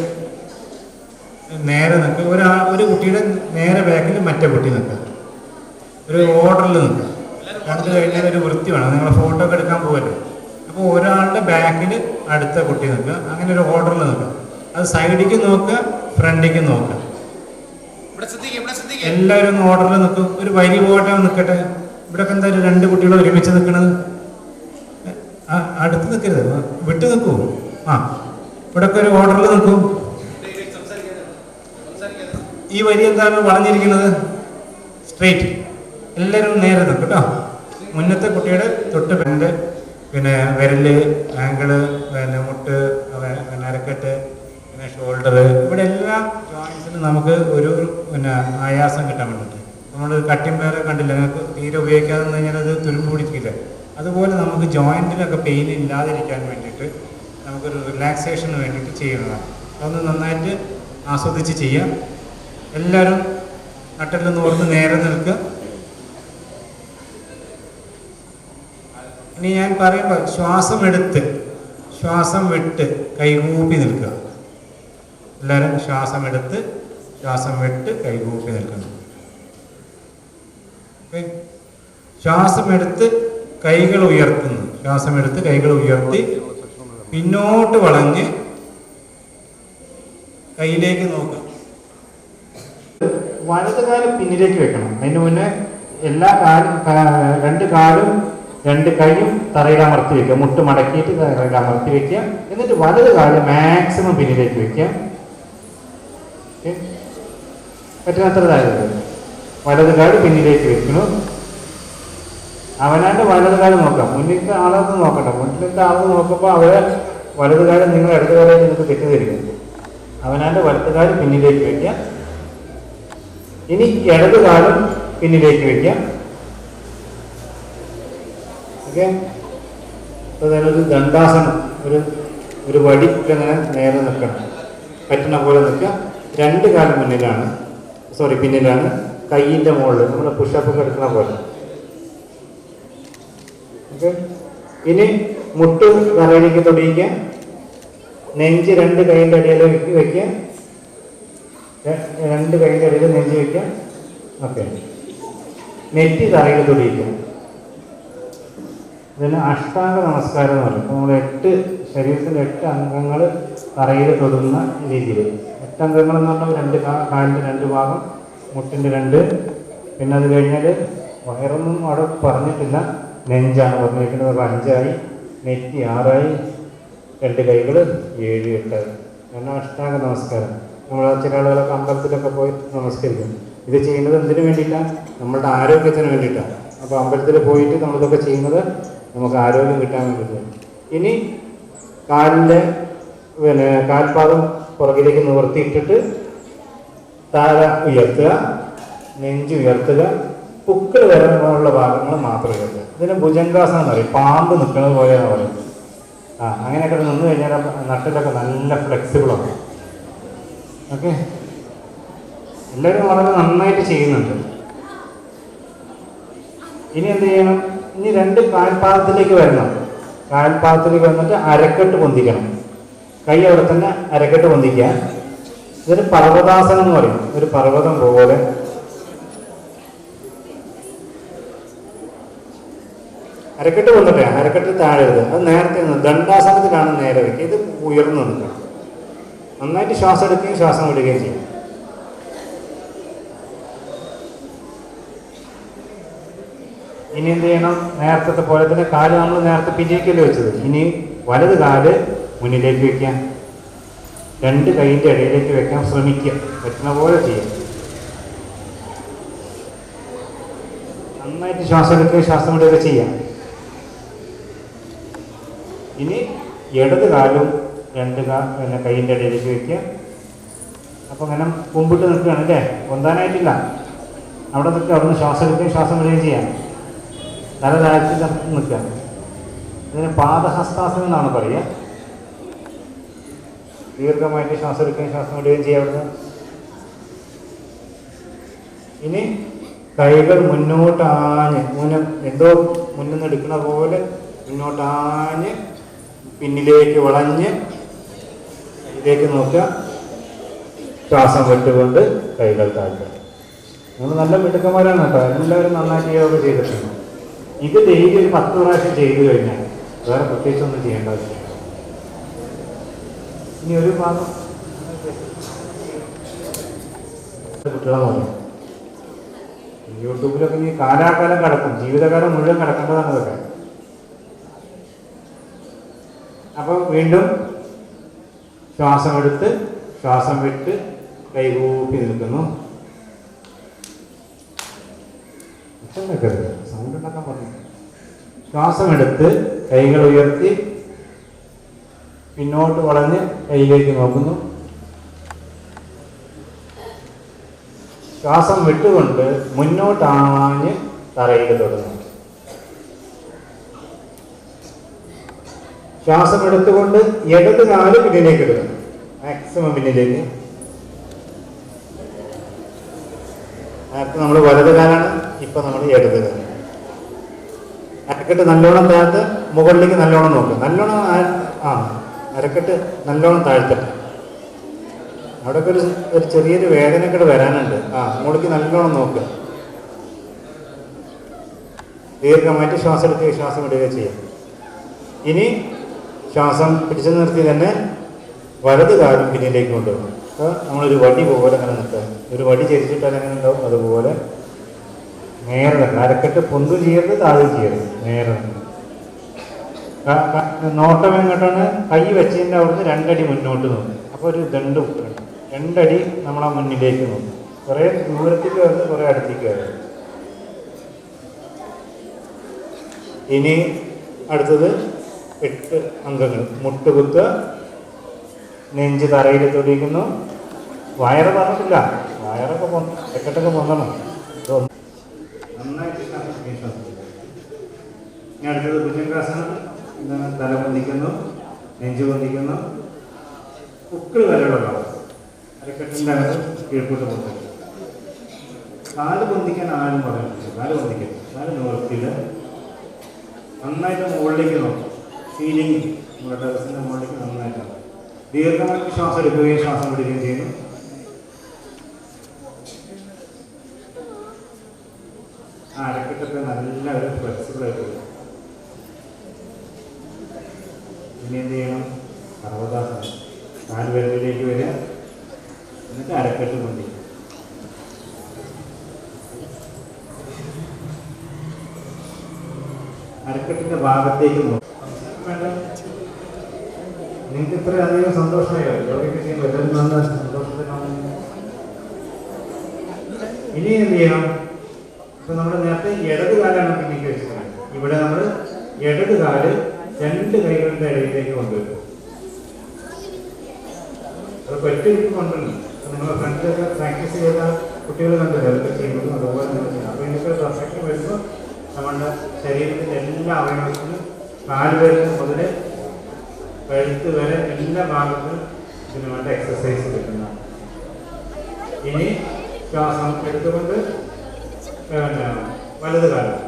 നേരെ നിൽക്കുക. ഒരു കുട്ടിയുടെ നേരെ ബാക്കിൽ മറ്റേ കുട്ടി നിൽക്കുക, ഒരു ഓർഡറിൽ നിൽക്കുക. കണ്ടു കഴിഞ്ഞാൽ ഒരു വൃത്തി വേണം. നിങ്ങൾ ഫോട്ടോ ഒക്കെ എടുക്കാൻ പോകുമല്ലോ. അപ്പോൾ ഒരാളുടെ ബാക്കിൽ അടുത്ത കുട്ടി നിൽക്കുക, അങ്ങനെ ഒരു ഓർഡറിൽ നിൽക്കുക. അത് സൈഡിലേക്ക് നോക്കുക, ഫ്രണ്ടിലേക്ക് നോക്കുക. എല്ലാവരും ഒന്ന് ഓർഡറിൽ നിൽക്കും. ഒരു വരി പോകട്ടെ, നിൽക്കട്ടെ. ഇവിടെയൊക്കെ എന്താ രണ്ട് കുട്ടികൾ ഒരുമിച്ച് നിൽക്കണത്? അടുത്ത് നിൽക്കരുത്, വിട്ടു നിൽക്കൂ. ഇവിടെയൊക്കെ ഒരു ഓർഡറിൽ നിൽക്കും. ഈ വരി എന്താണ് വളഞ്ഞിരിക്കുന്നത്? സ്ട്രെയിറ്റ്. എല്ലാവരും നേരെ നിൽക്കും കേട്ടോ. മുന്നത്തെ കുട്ടിയുടെ തൊട്ട് പിന്നെ വിരല്, ആങ്കിള്, പിന്നെ മുട്ട്, പിന്നെ അരക്കെട്ട്, പിന്നെ ഷോൾഡർ, ഇവിടെ എല്ലാ ജോയിൻസിനും നമുക്ക് ഒരു പിന്നെ ആയാസം കിട്ടാൻ വേണ്ടിയിട്ട്. നമ്മൾ കട്ടിങ് പേരെ കണ്ടില്ല, നിങ്ങൾക്ക് തീരെ ഉപയോഗിക്കാതെ കഴിഞ്ഞാൽ അത് തുരുമ്പ് പിടിക്കില്ല. അതുപോലെ നമുക്ക് ജോയിൻറ്റിലൊക്കെ പെയിൻ ഇല്ലാതിരിക്കാൻ വേണ്ടിയിട്ട് നമുക്കൊരു റിലാക്സേഷന് വേണ്ടിയിട്ട് ചെയ്യുന്നതാണ്. അതൊന്ന് നന്നായിട്ട് ആസ്വദിച്ച് ചെയ്യാം. എല്ലാവരും നട്ടെല്ലാം നോർന്ന് നേരെ നിൽക്കുക. ഇനി ഞാൻ പറയുമ്പോൾ ശ്വാസം എടുത്ത് ശ്വാസം വിട്ട് കൈകൂപ്പി നിൽക്കുക. എല്ലാവരും ശ്വാസം എടുത്ത് ശ്വാസം വിട്ട് കൈകൂപ്പി നിൽക്കണം. ശ്വാസം എടുത്ത് കൈകൾ ഉയർത്തുന്നു. ശ്വാസം എടുത്ത് കൈകൾ ഉയർത്തി പിന്നോട്ട് വളഞ്ഞ് കയ്യിലേക്ക് നോക്കുക. വലത് കാലം പിന്നിലേക്ക് വെക്കണം. അതിന് മുന്നേ എല്ലാ കാലും, രണ്ട് കാലും രണ്ട് കൈയും തറയിൽ അമർത്തി വെക്കുക. മുട്ട് മടക്കിയിട്ട് തറയിൽ അമർത്തി വെക്കുക. എന്നിട്ട് വലത് കാലം മാക്സിമം പിന്നിലേക്ക് വെക്കുക. പറ്റുന്നത്രതായത് വലത് കാല് പിന്നിലേക്ക് വെക്കണം. അവനാണ്ട് വലത് കാലം നോക്കാം. മുന്നിലത്തെ ആളൊന്നും നോക്കണ്ട. മുന്നിലത്തെ ആള് നോക്കുമ്പോൾ അവരെ വലത് കാലം നിങ്ങൾ ഇടത് കാലം നിങ്ങൾക്ക് തെറ്റിദ്ധരിക്കും. അവനാണ്ട് വലത് കാലം പിന്നിലേക്ക് വെക്കുക. ഇനി ഇടത് കാലം പിന്നിലേക്ക് വയ്ക്കാം. ഓക്കെ, അപ്പോൾ അതിനൊരു ദണ്ഡാസനം, ഒരു വടിക്കങ്ങനെ നേരെ നിൽക്കണം, പറ്റുന്ന പോലെ നിൽക്കുക. രണ്ട് കാലം പിന്നിലാണ്, കൈയിൻ്റെ മുകളിൽ നമ്മൾ പുഷപ്പ് എടുക്കുന്ന പോലെ. ഓക്കെ, ഇനി മുട്ട് തറയിലേക്ക് തൊടിയിക്കുക, നെഞ്ച് രണ്ട് കൈയിൻ്റെ അടിയിൽ വയ്ക്കുക, രണ്ട് കൈയിൻ്റെ അടിയിൽ നെഞ്ച് വയ്ക്കുക. ഓക്കെ, നെറ്റി തറയിൽ തൊടിയിക്കുക. ഇതിന് അഷ്ടാംഗ നമസ്കാരം എന്ന് പറയും. നമ്മൾ ശരീരത്തിൻ്റെ 8 അംഗങ്ങൾ തറയിൽ തൊടുന്ന രീതിയിൽ. 8 അംഗങ്ങൾ എന്ന് പറഞ്ഞാൽ കാലിൻ്റെ 2 ഭാഗം, മുട്ടിൻ്റെ 2, പിന്നെ അത് കഴിഞ്ഞാൽ വയറൊന്നും അവിടെ പറഞ്ഞിട്ടില്ല, നെഞ്ചാണ് പറഞ്ഞിരിക്കുന്നത്. 5 ആയി, നെറ്റി 6 ആയി, 2 കൈകൾ 7, 8 ആയി. കാരണം അഷ്ടാംഗ നമസ്കാരം. നമ്മൾ ചില ആളുകളൊക്കെ അമ്പലത്തിലൊക്കെ പോയി നമസ്കരിക്കും. ഇത് ചെയ്യുന്നത് എന്തിനു വേണ്ടിയിട്ടാണ്? നമ്മളുടെ ആരോഗ്യത്തിന് വേണ്ടിയിട്ടാണ്. അപ്പോൾ അമ്പലത്തിൽ പോയിട്ട് നമ്മളിതൊക്കെ ചെയ്യുന്നത് നമുക്ക് ആരോഗ്യം കിട്ടാൻ വേണ്ടിയിട്ടാണ്. ഇനി കാൽപാദം പുറകിലേക്ക് നിവർത്തിയിട്ടിട്ട് താഴെ ഉയർത്തുക, നെഞ്ച് ഉയർത്തുക, പുക്കൾ വരാനുള്ള ഭാഗങ്ങൾ മാത്രം ഉയർത്തുക. ഇതിന് ഭുജംഗാസനം എന്ന് പറയും, പാമ്പ് നിൽക്കുന്നത് പോലെയാണ് പറയുന്നത്. അങ്ങനെയൊക്കെ നിന്ന് കഴിഞ്ഞാൽ നട്ടിലൊക്കെ നല്ല ഫ്ലെക്സിബിളാണ്. ഓക്കെ, എല്ലാവരും വളരെ നന്നായിട്ട് ചെയ്യുന്നുണ്ട്. ഇനി എന്ത് ചെയ്യണം? ഇനി 2 കാൽപാദത്തിലേക്ക് വരണം. കാൽപാദത്തിലേക്ക് വന്നിട്ട് അരക്കെട്ട് പൊന്തിക്കണം. കൈ അവിടെ തന്നെ അരക്കെട്ട് പൊന്തിക്കുക. ഇതൊരു പർവ്വതാസനം എന്ന് പറയും. ഒരു പർവ്വതം പോലെ അരക്കെട്ട് പൊന്നിട്ട് അരക്കെട്ട് താഴെ എഴുതുക. അത് നേരത്തെ ദണ്ഡാസനത്തിലാണ് നേരെ വയ്ക്കുക. ഇത് ഉയർന്നു നിൽക്കണം. നന്നായിട്ട് ശ്വാസം എടുക്കുകയും ശ്വാസം വിടുകയും ചെയ്യും. ഇനി എന്ത് ചെയ്യണം? നേരത്തെ പോലെ തന്നെ കാല് നമ്മൾ നേരത്തെ പിന്നിലേക്കല്ലേ വെച്ചത്. ഇനി വലത് കാല് മുന്നിലേക്ക് വെക്കാം, 2 കൈയിൻ്റെ ഇടയിലേക്ക് വെക്കാൻ ശ്രമിക്കുക. പറ്റുന്ന പോലെ ചെയ്യാം. നന്നായിട്ട് ശ്വാസം എടുക്കുകയും ശ്വാസം വിടുകയൊക്കെ ചെയ്യാം. ഇനി ഇടത് കാലും 2 കൈയിൻ്റെ ഇടയിലേക്ക് വയ്ക്കുക. അപ്പോൾ അങ്ങനെ കുമ്പിട്ട് നിൽക്കുകയാണ് അല്ലേ? പൊന്താനായിട്ടില്ല. അവിടെ നിൽക്കുക. അവിടെ നിന്ന് ശ്വാസം എടുക്കുകയും ശ്വാസം വിടുകയും ചെയ്യാം. തല താഴ്ത്തി നിൽക്കുക. ഇതിന് പാദഹസ്താസനം എന്നാണ് പറയുക. ദീർഘമായിട്ട് ശ്വാസം എടുക്കുകയും ശ്വാസം വിടുകയും ചെയ്യാം അവിടുന്ന്. ഇനി കൈകൾ മുന്നോട്ടാഞ്ഞ് എന്തോ മുന്നിൽ നിന്ന് എടുക്കുന്ന പോലെ മുന്നോട്ടാഞ്ഞ് പിന്നിലേക്ക് വളഞ്ഞ് ഇതിലേക്ക് നോക്കുക. ശ്വാസം വിട്ടുകൊണ്ട് കൈകൾ താഴ്ത്തുക. നമ്മൾ നല്ല മിടുക്കന്മാരാണ് കേട്ടോ. എല്ലാവരും നന്നായിട്ട് യോഗ ചെയ്തിട്ടുണ്ട്. ഇത് ഡെയിലി ഒരു 10 പ്രാവശ്യം ചെയ്തു കഴിഞ്ഞാൽ വേറെ പ്രത്യേകിച്ചൊന്നും ചെയ്യേണ്ടതില്ല. ഇനി ഒരു ഭാഗം കുട്ടികളെ നോക്കും. യൂട്യൂബിലൊക്കെ ഇനി കാലാകാലം കിടക്കും, ജീവിതകാലം മുഴുവൻ കിടക്കേണ്ടതാണ് ഇതൊക്കെ. അപ്പം വീണ്ടും ശ്വാസം എടുത്ത് ശ്വാസം വിട്ട് കൈകൂപ്പി നിൽക്കുന്നു. സൗണ്ട് ഉണ്ടാക്കാൻ പറഞ്ഞു. ശ്വാസം എടുത്ത് കൈകൾ ഉയർത്തി പിന്നോട്ട് വളഞ്ഞ് കൈയിലേക്ക് നോക്കുന്നു. ശ്വാസം വിട്ടുകൊണ്ട് മുന്നോട്ടാഞ്ഞ് തറയിൽ തൊടുന്നു. ശ്വാസം എടുത്തുകൊണ്ട് ഇടത് കാല് പിന്നിലേക്ക് ഇടുന്നു, മാക്സിമം പിന്നിലേക്ക്. നേരത്തെ നമ്മൾ വലത് കാലാണ്, ഇപ്പൊ നമ്മൾ ഇടത് കാലാണ്. അരക്കെട്ട് നല്ലോണം താഴ്ത്ത് മുകളിലേക്ക് നല്ലോണം നോക്കുക. നല്ലോണം അരക്കെട്ട് നല്ലോണം താഴ്ത്തട്ടെ. അവിടെയൊക്കെ ഒരു ചെറിയൊരു വേദനയൊക്കെ വരാനുണ്ട്. മുകളിലേക്ക് നല്ലോണം നോക്കുക. ദീർഘമായിട്ട് ശ്വാസം എടുക്കുകയും ശ്വാസം വിടുകയും ചെയ്യാം. ഇനി ശ്വാസം പിടിച്ചു നിർത്തി തന്നെ വലത് കാലം പിന്നിലേക്ക് കൊണ്ടുപോകും. അപ്പോൾ നമ്മളൊരു വടി പോലെ അങ്ങനെ നിൽക്കുക. ഒരു വടി ചരിച്ചിട്ടാൽ എങ്ങനെ ഉണ്ടാവും അതുപോലെ നേരെ തന്നെ. അരക്കെട്ട് പൊന്തും ചെയ്യരുത്, താഴും ചെയ്യരുത്, നേരെ തന്നെ. നോട്ടം എങ്ങോട്ടാണ്? കൈ വെച്ചതിൻ്റെ അവിടുന്ന് 2 അടി മുന്നോട്ട് നോക്കും. അപ്പോൾ ഒരു ദണ്ട് കുത്തുന്നുണ്ട്. 2 അടി നമ്മളാ മുന്നിലേക്ക് നോക്കും. കുറേ ദൂരത്തേക്ക് വരുന്നത്, കുറേ അടുത്തേക്ക് വരുന്നത്. ഇനി അടുത്തത് 8 അംഗങ്ങൾ. മുട്ടുകുത്തുക, നെഞ്ച് തറയിൽ തൊടിയിക്കുന്നു, വയറ് പറഞ്ഞിട്ടില്ല, വയറൊക്കെ ടിക്കറ്റൊക്കെ പൊന്നണം. നന്നായിട്ട് ശ്വാസം. ഞാൻ അടുത്തത് ഭുജംഗാസനം. തല പൊന്തിക്കുന്നു, നെഞ്ച് പൊന്തിക്കുന്നു, ഉക്കിൾ വരെയുള്ളതാണ്. അരക്കെട്ടിൻ്റെ അകത്ത് കീഴ്പോട്ട് പൊന്തിക്കും. കാല് പൊന്തിക്കാൻ ആരും പറഞ്ഞിട്ടില്ല. കാല് പൊന്തിക്കും, കാല് നിവർത്തിയില്ല. നന്നായിട്ട് മുകളിലേക്ക് നോക്കും. സീലിംഗ് നമ്മുടെ ടെറസിൻ്റെ മുകളിലേക്ക് നന്നായിട്ടാണ്. ദീർഘമായിട്ട് ശ്വാസം എടുക്കുകയും ശ്വാസം വിടുകയും ചെയ്യുന്നു. ആ അരക്കെട്ടൊക്കെ നല്ല ഒരു ഫ്ലെക്സിബിളായിട്ട് വരും. ഇനി എന്ത് ചെയ്യണം? സർവദാസനം. കാല് വിരലിലേക്ക് വരിക, എന്നിട്ട് അരക്കെട്ട് പൊന്തിക്കും. അരക്കെട്ടിൻ്റെ ഭാഗത്തേക്ക് നോക്കും. വേണ്ട, നിങ്ങൾക്ക് ഇത്രയധികം സന്തോഷമായോ? യോഗയ്ക്ക് ചെയ്യുമ്പോൾ എല്ലാവരും നല്ല സന്തോഷത്തിനാണ്. ഇനി എന്ത് ചെയ്യണം? ഇപ്പം നമ്മൾ നേരത്തെ ഇടത് കാലാണ് പിന്നേക്ക് വെച്ചിട്ടുള്ളത്. ഇവിടെ നമ്മൾ ഇടത് കാല് രണ്ട് കൈകളുടെ ഇടയിലേക്ക് കൊണ്ടുവരും. അത് പറ്റിയിരിക്കും കൊണ്ടുവരണം. നിങ്ങളെ ഫ്രണ്ടിലൊക്കെ പ്രാക്ടീസ് ചെയ്ത കുട്ടികൾ കണ്ടില്ല അതൊക്കെ ചെയ്യുന്നതും അതുപോലെ തന്നെ ചെയ്യണം. അപ്പോൾ ഇതിനൊക്കെ പെർഫെക്റ്റ് വരുമ്പോൾ നമ്മുടെ ശരീരത്തിൻ്റെ എല്ലാ അവയവത്തിനും കാലുവേദന മുതൽ കഴുത്ത് വരെ എല്ലാ ഭാഗത്തും ഇതിന് വേണ്ട എക്സസൈസ് കിട്ടുന്നതാണ്. ഇനി ശ്വാസം എടുത്തുകൊണ്ട് വലത് കാലം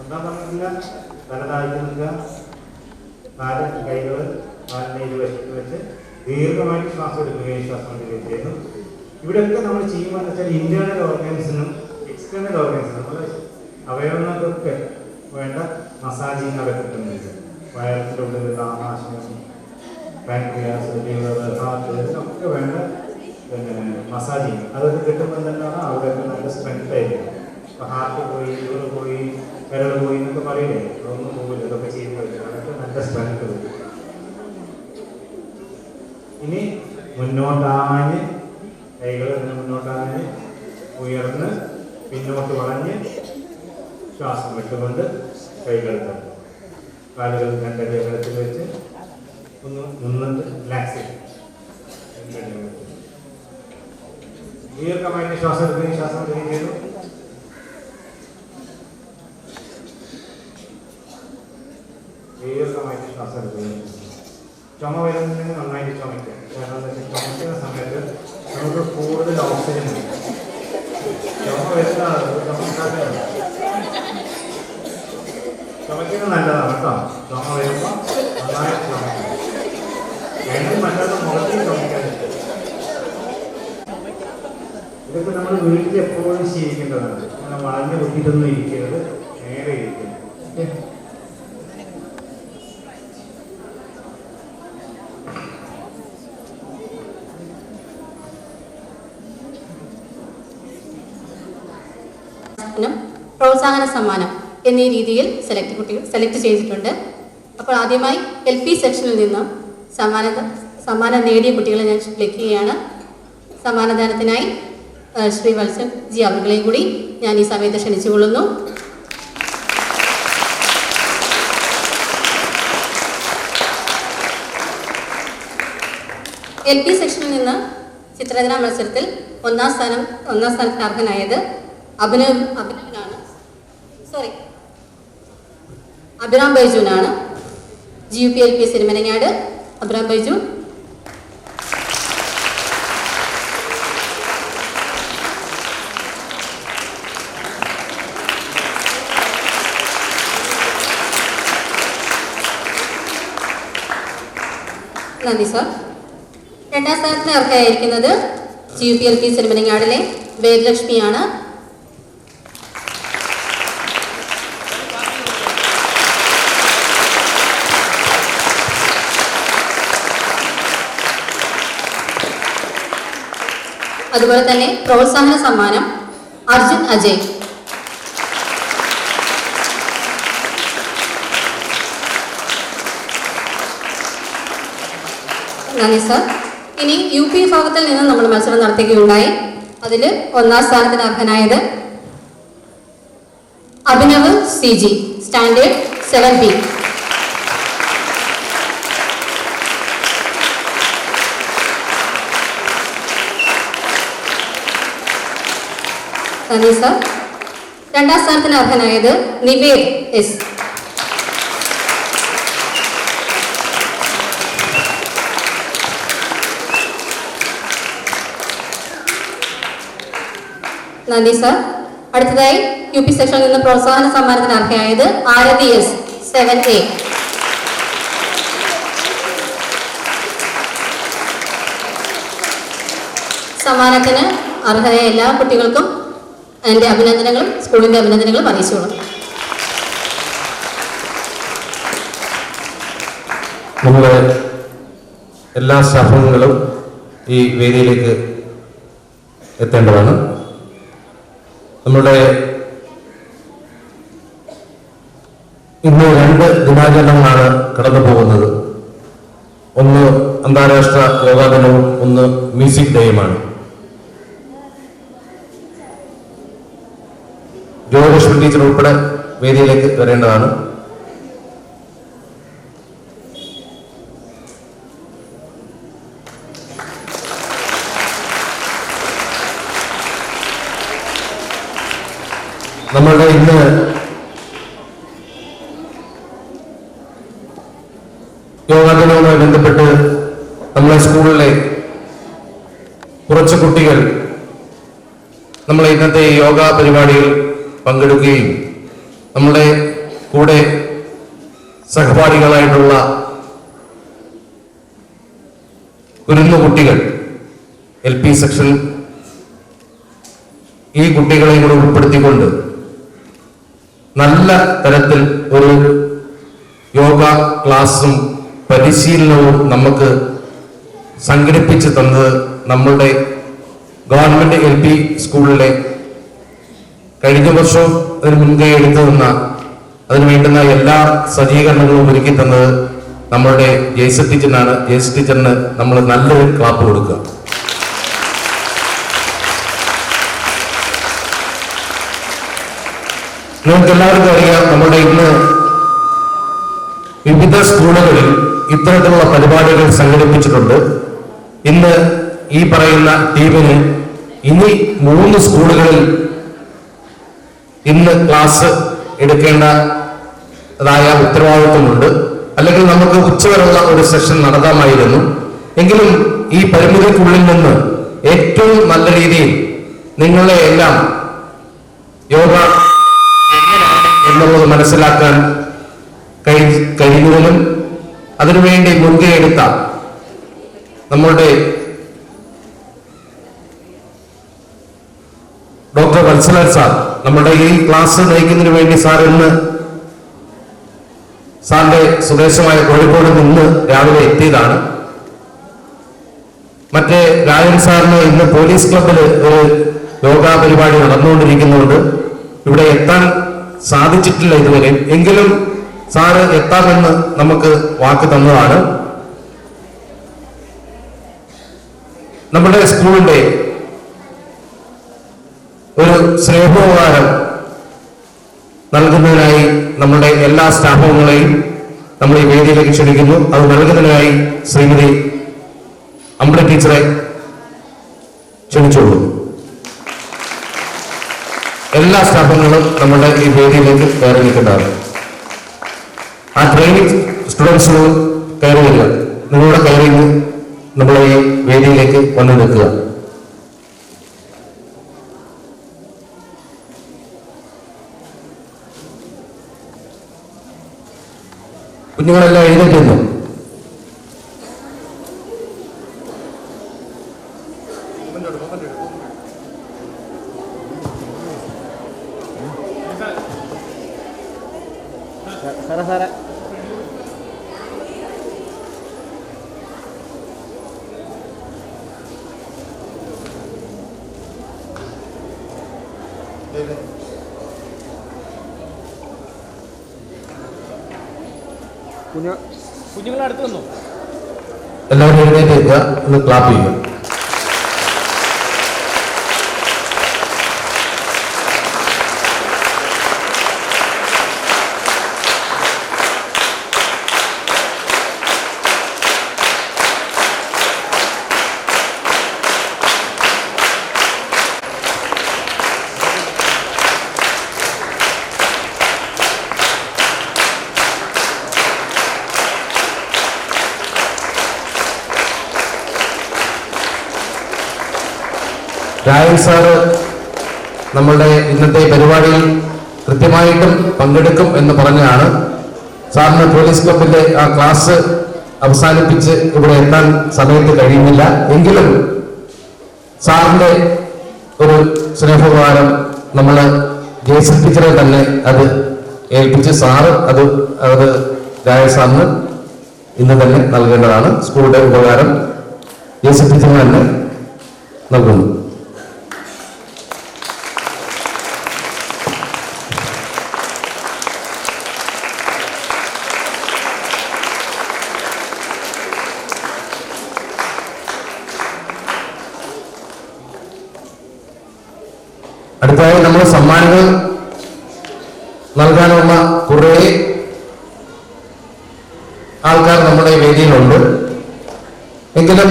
ഒന്നാം പറഞ്ഞില്ല. തല താഴ്ത്തി നിൽക്കുക, കാല് കൈകൾ കാലിനെ ഇരുവശത്ത് വെച്ച് ദീർഘമായിട്ട് ശ്വാസം എടുക്കുകയും ശ്വാസം എടുക്കുകയും ചെയ്യുന്നു. ഇവിടെയൊക്കെ നമ്മൾ ചെയ്യുമ്പോൾ വെച്ചാൽ ഇന്റേണൽ ഓർഗൻസിനും എക്സ്റ്റേണൽ ഓർഗൻസിനും നമ്മുടെ അവയവങ്ങൾക്കൊക്കെ വേണ്ട മസാജിങ് അവിടെ കിട്ടുന്നുണ്ട്. വയറിൻ്റെ ഉള്ളിലുള്ള ആമാശയം, പാൻക്രിയാസ്, ലിവർ, ഹാർട്ട്, ഇതിനൊക്കെ വേണ്ട മസാജിങ് അതൊക്കെ കിട്ടുമ്പോൾ തന്നെയാണ് അവിടെയൊക്കെ നല്ല സ്ട്രെങ്ത് ആയിരിക്കും. ഇപ്പോൾ ഹാർട്ട് പോയി, ലിവർ പോയി, വിരൽ പോയി എന്നൊക്കെ പറയില്ലേ, അതൊന്നും പോകില്ല. ഇതൊക്കെ ചെയ്യുമ്പോൾ അതൊക്കെ നല്ല സ്ട്രെങ്ത് കിട്ടും. ഇനി മുന്നോട്ടാഞ്ഞ് കൈകൾ മുന്നോട്ടാഞ്ഞ് ഉയർന്ന് പിന്നോട്ട് വളഞ്ഞ് ശ്വാസം വിട്ടുകൊണ്ട് കൈകൾ തട്ടും. കാലുകൾ രണ്ടടി അകലത്തിൽ വെച്ച് ഒന്ന് നിന്നിട്ട് റിലാക്സ് ചെയ്യും. ദീർഘമായിട്ട് ശ്വാസം എടുക്കുകയും ശ്വാസം വിടുകയും ചെയ്തു. ദീർഘമായിട്ട് ശ്വാസം എടുക്കുകയും ചുമ വരുന്നുണ്ടെങ്കിൽ നന്നായിട്ട് ചുമയ്ക്കുക. കാരണം എന്താ വെച്ചാൽ ചുമയ്ക്കുന്ന സമയത്ത് നമുക്ക് കൂടുതൽ ഓക്സിജൻ കിട്ടും. ചുമ വരുന്നതാണ് ചുമയ്ക്കുന്നത് നല്ലതാണ് കേട്ടോ. ചുമ വരുമ്പോൾ നന്നായിട്ട് ചുമയ്ക്കുക. രണ്ടും മറ്റൊന്നും മുഖത്തിൽ ചുമയ്ക്കാൻ. ഇതൊക്കെ നമ്മൾ വീട്ടിൽ എപ്പോഴും ശീലിക്കേണ്ടതാണ്. അങ്ങനെ വളഞ്ഞു കുത്തിയിട്ടൊന്നും ഇരിക്കരുത്, നേരെ ഇരിക്കുക. പ്രോത്സാഹന സമ്മാനം എന്നീ രീതിയിൽ കുട്ടികൾ സെലക്ട് ചെയ്തിട്ടുണ്ട്. അപ്പോൾ ആദ്യമായി LP സെക്ഷനിൽ നിന്ന് സമ്മാനം നേടിയ കുട്ടികളെ ഞാൻ വിളിക്കുകയാണ്. സമ്മാനദാനത്തിനായി ശ്രീ വത്സൻ ജി അവരുകളെയും കൂടി ഞാൻ ഈ സമയത്ത് ക്ഷണിച്ചുകൊള്ളുന്നു. LP സെക്ഷനിൽ നിന്ന് ചിത്രരചന മത്സരത്തിൽ ഒന്നാം സ്ഥാനത്തിന് അർഹനായത് അഭിറാം ബൈജുനാണ്. GUP LP സിരിമനങ്ങാട്. അഭിറാം ബൈജു. നന്ദി സർ. രണ്ടാം സ്ഥാനത്തിന് അർഹയായിരിക്കുന്നത് GUP LP സിരിമനങ്ങാടിലെ വേദലക്ഷ്മിയാണ്. അതുപോലെ തന്നെ പ്രോത്സാഹന സമ്മാനം അർജുൻ അജയ്. നന്ദി സർ. ഇനി UP വിഭാഗത്തിൽ നിന്ന് നമ്മൾ മത്സരം നടത്തുകയുണ്ടായി. അതിൽ ഒന്നാം സ്ഥാനത്തിന് അർഹനായത് അഭിനവ് CG, സ്റ്റാൻഡേർഡ് 7B. നന്ദി സർ. രണ്ടാം സ്ഥാനത്തിന് അർഹനായത് നിവേദ് എസ്. നന്ദി സർ. അടുത്തതായി UP സെക്ഷനിൽ നിന്ന് പ്രോത്സാഹന സമ്മാനത്തിന് അർഹയായത് ആരതി എസ് 7A. സമ്മാനത്തിന് അർഹരായ എല്ലാ കുട്ടികൾക്കും എൻ്റെ അഭിനന്ദനങ്ങളും സ്കൂളിൻ്റെ അഭിനന്ദനങ്ങളും അറിയിച്ചോളും. നമ്മുടെ എല്ലാ സ്റ്റാഫുകളും ഈ വേദിയിലേക്ക് എത്തേണ്ടതാണ്. നമ്മുടെ ഇന്ന് 2 ദിനാചരണങ്ങളാണ് കടന്നു പോകുന്നത്. ഒന്ന് അന്താരാഷ്ട്ര യോഗാ ദിനവും ഒന്ന് മ്യൂസിക് ഡേയുമാണ്. ജോലക്ഷ്മി ടീച്ചർ ഉൾപ്പെടെ വേദിയിലേക്ക് വരേണ്ടതാണ്. നമ്മളുടെ ഇന്ന് യോഗാ ദിനവുമായി ബന്ധപ്പെട്ട് നമ്മളെ സ്കൂളിലെ കുറച്ച് കുട്ടികൾ നമ്മളെ ഇന്നത്തെ യോഗാ പരിപാടിയിൽ പങ്കെടുക്കുകയും നമ്മുടെ കൂടെ സഹപാഠികളായിട്ടുള്ള കുരുന്നു കുട്ടികൾ LP സെക്ഷൻ ഈ കുട്ടികളെയും കൂടെ ഉൾപ്പെടുത്തിക്കൊണ്ട് നല്ല തരത്തിൽ ഒരു യോഗ ക്ലാസും പരിശീലനവും നമുക്ക് സംഘടിപ്പിച്ച് തന്നത് നമ്മളുടെ ഗവൺമെന്റ് LP സ്കൂളിലെ കഴിഞ്ഞ വർഷം അതിന് മുൻകൈ എടുത്തു നിന്ന അതിന് വേണ്ടുന്ന എല്ലാ സജ്ജീകരണങ്ങളും ഒരുക്കി തന്നത് നമ്മളുടെ ജെയ്സ ടീച്ചറിനാണ്. ജെയ്സ ടീച്ചറിന് നമ്മൾ നല്ലൊരു ക്ലാപ്പ് കൊടുക്കുക. നിങ്ങൾക്ക് എല്ലാവർക്കും അറിയാം, നമ്മുടെ ഇന്ന് വിവിധ സ്കൂളുകളിൽ ഇത്തരത്തിലുള്ള പരിപാടികൾ സംഘടിപ്പിച്ചിട്ടുണ്ട്. ഇന്ന് ഈ പറയുന്ന ടീമിന് ഇനി 3 സ്കൂളുകളിൽ ഇന്ന് ക്ലാസ് എടുക്കേണ്ടതായ ഉത്തരവാദിത്വമുണ്ട്. അല്ലെങ്കിൽ നമുക്ക് ഉച്ചവരെയുള്ള ഒരു സെഷൻ നടത്താമായിരുന്നു. എങ്കിലും ഈ പരിമിതിക്കുള്ളിൽ നിന്ന് ഏറ്റവും നല്ല രീതിയിൽ നിങ്ങളെ എല്ലാം യോഗ എന്നുള്ളത് മനസ്സിലാക്കാൻ കഴിയുന്നതിനും അതിനുവേണ്ടി മുൻകൈ എടുത്ത നമ്മളുടെ ഡോക്ടർ വത്സലൻ സാർ, നമ്മുടെ ഈ ക്ലാസ് നയിക്കുന്നതിന് വേണ്ടി സാർ ഇന്ന് സാറിന്റെ സ്വദേശമായ കോഴിക്കോട് നിന്ന് രാവിലെ എത്തിയതാണ്. മറ്റേ രാജൻ സാറിന് ഇന്ന് പോലീസ് ക്ലബിൽ ഒരു യോഗാ പരിപാടി നടന്നുകൊണ്ടിരിക്കുന്നുണ്ട്. ഇവിടെ എത്താൻ സാധിച്ചിട്ടില്ല ഇതുവരെ. എങ്കിലും സാറ് എത്താമെന്ന് നമുക്ക് വാക്ക് തന്നതാണ്. നമ്മുടെ സ്കൂളിന്റെ ഒരു സ്നേഹോപകാരം നൽകുന്നതിനായി നമ്മുടെ എല്ലാ സ്റ്റാഫുകളെയും നമ്മൾ ഈ വേദിയിലേക്ക് ക്ഷണിക്കുന്നു. അത് നൽകുന്നതിനായി ശ്രീമതി അമ്പിളി ടീച്ചറെ ക്ഷണിച്ചോളൂ. എല്ലാ സ്റ്റാഫുകളും നമ്മുടെ ഈ വേദിയിലേക്ക് കയറി നിൽക്കേണ്ടതാണ്. ആ ട്രെയിനിങ് സ്റ്റുഡൻസുകളും കയറി വരിക. നിങ്ങളുടെ കയറി നമ്മളെ ഈ വേദിയിലേക്ക് വന്നു നിൽക്കുക. കുഞ്ഞുങ്ങളെല്ലാം എഴുന്നേറ്റുന്നു. കുഞ്ഞുങ്ങളെ അടുത്ത് വന്നു. എല്ലാവരും എഴുന്നേറ്റ് ഒന്ന് ക്ലാപ്പ് ചെയ്യുക. രായൻ സാറ് നമ്മളുടെ ഇന്നത്തെ പരിപാടിയിൽ കൃത്യമായിട്ടും പങ്കെടുക്കും എന്ന് പറഞ്ഞാണ്. സാറിന് പോലീസ് ക്ലബിന്റെ ആ ക്ലാസ് അവസാനിപ്പിച്ച് ഇവിടെ എത്താൻ സമയത്ത് കഴിയുന്നില്ല. എങ്കിലും സാറിന്റെ ഒരു സ്നേഹപ്രകാരം നമ്മൾ ജേസൺ ടീച്ചറെ തന്നെ അത് ഏൽപ്പിച്ച് സാറ് അത് രായ സാറിന് ഇന്ന് തന്നെ നൽകേണ്ടതാണ്. സ്കൂളിന്റെ ഉപകാരം ജേസൺ ടീച്ചറിന് തന്നെ നൽകുന്നു. അടുത്തതായി നമ്മൾ സമ്മാനങ്ങൾ നൽകാനുള്ള കുറേ ആൾക്കാർ നമ്മുടെ വേദിയിലുണ്ട്. എങ്കിലും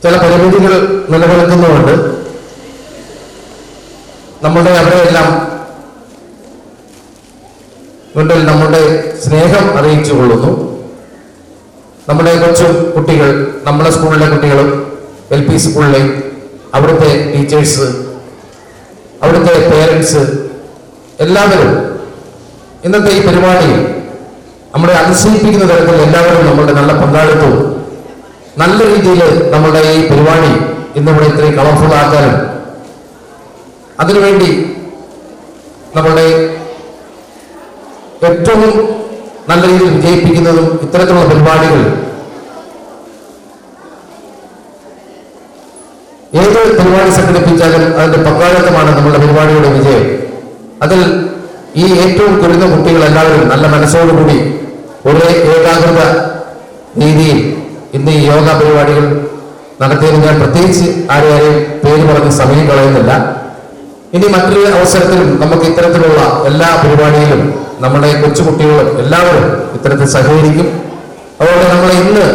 ചില പരിമിതികൾ നിലനിൽക്കുന്നുണ്ട്. നമ്മുടെ അവരെയെല്ലാം മുന്നിൽ നമ്മുടെ സ്നേഹം അറിയിച്ചു കൊള്ളുന്നു. നമ്മുടെ കൊച്ചു കുട്ടികൾ, നമ്മുടെ സ്കൂളിലെ കുട്ടികളും LP സ്കൂളിലെ അവിടുത്തെ ടീച്ചേഴ്സ്, അവിടുത്തെ പേരൻസ് എല്ലാവരും ഇന്നത്തെ ഈ പരിപാടിയിൽ നമ്മളെ അതിശയിപ്പിക്കുന്ന തരത്തിൽ എല്ലാവരും നമ്മുടെ നല്ല പങ്കാളിത്തവും നല്ല രീതിയിൽ നമ്മുടെ ഈ പരിപാടി ഇന്നിവിടെ ഇത്രയും കളർഫുൾ ആക്കാനും അതിനുവേണ്ടി നമ്മളുടെ ഏറ്റവും നല്ല രീതിയിൽ വിജയിപ്പിക്കുന്നതും ഇത്തരത്തിലുള്ള പരിപാടികൾ ഏത് പരിപാടി സംഘടിപ്പിച്ചാലും അതിന്റെ പങ്കാളിത്തമാണ് നമ്മളുടെ പരിപാടിയുടെ വിജയം. അതിൽ ഈ ഏറ്റവും കുറഞ്ഞ കുട്ടികൾ എല്ലാവരും നല്ല മനസ്സോടുകൂടി ഒരേ ഏകാഗ്രത രീതിയിൽ ഇന്ന് ഈ യോഗ പരിപാടികൾ നടത്തിയത് ഞാൻ പ്രത്യേകിച്ച് ആരെയും പേര് പറഞ്ഞ് സമയം കളയുന്നില്ല. ഇനി മറ്റൊരു അവസരത്തിലും നമുക്ക് ഇത്തരത്തിലുള്ള എല്ലാ പരിപാടിയിലും നമ്മുടെ കൊച്ചുകുട്ടികളും എല്ലാവരും ഇത്തരത്തിൽ സഹകരിക്കും. അതുകൊണ്ട് നമ്മൾ ഇന്ന്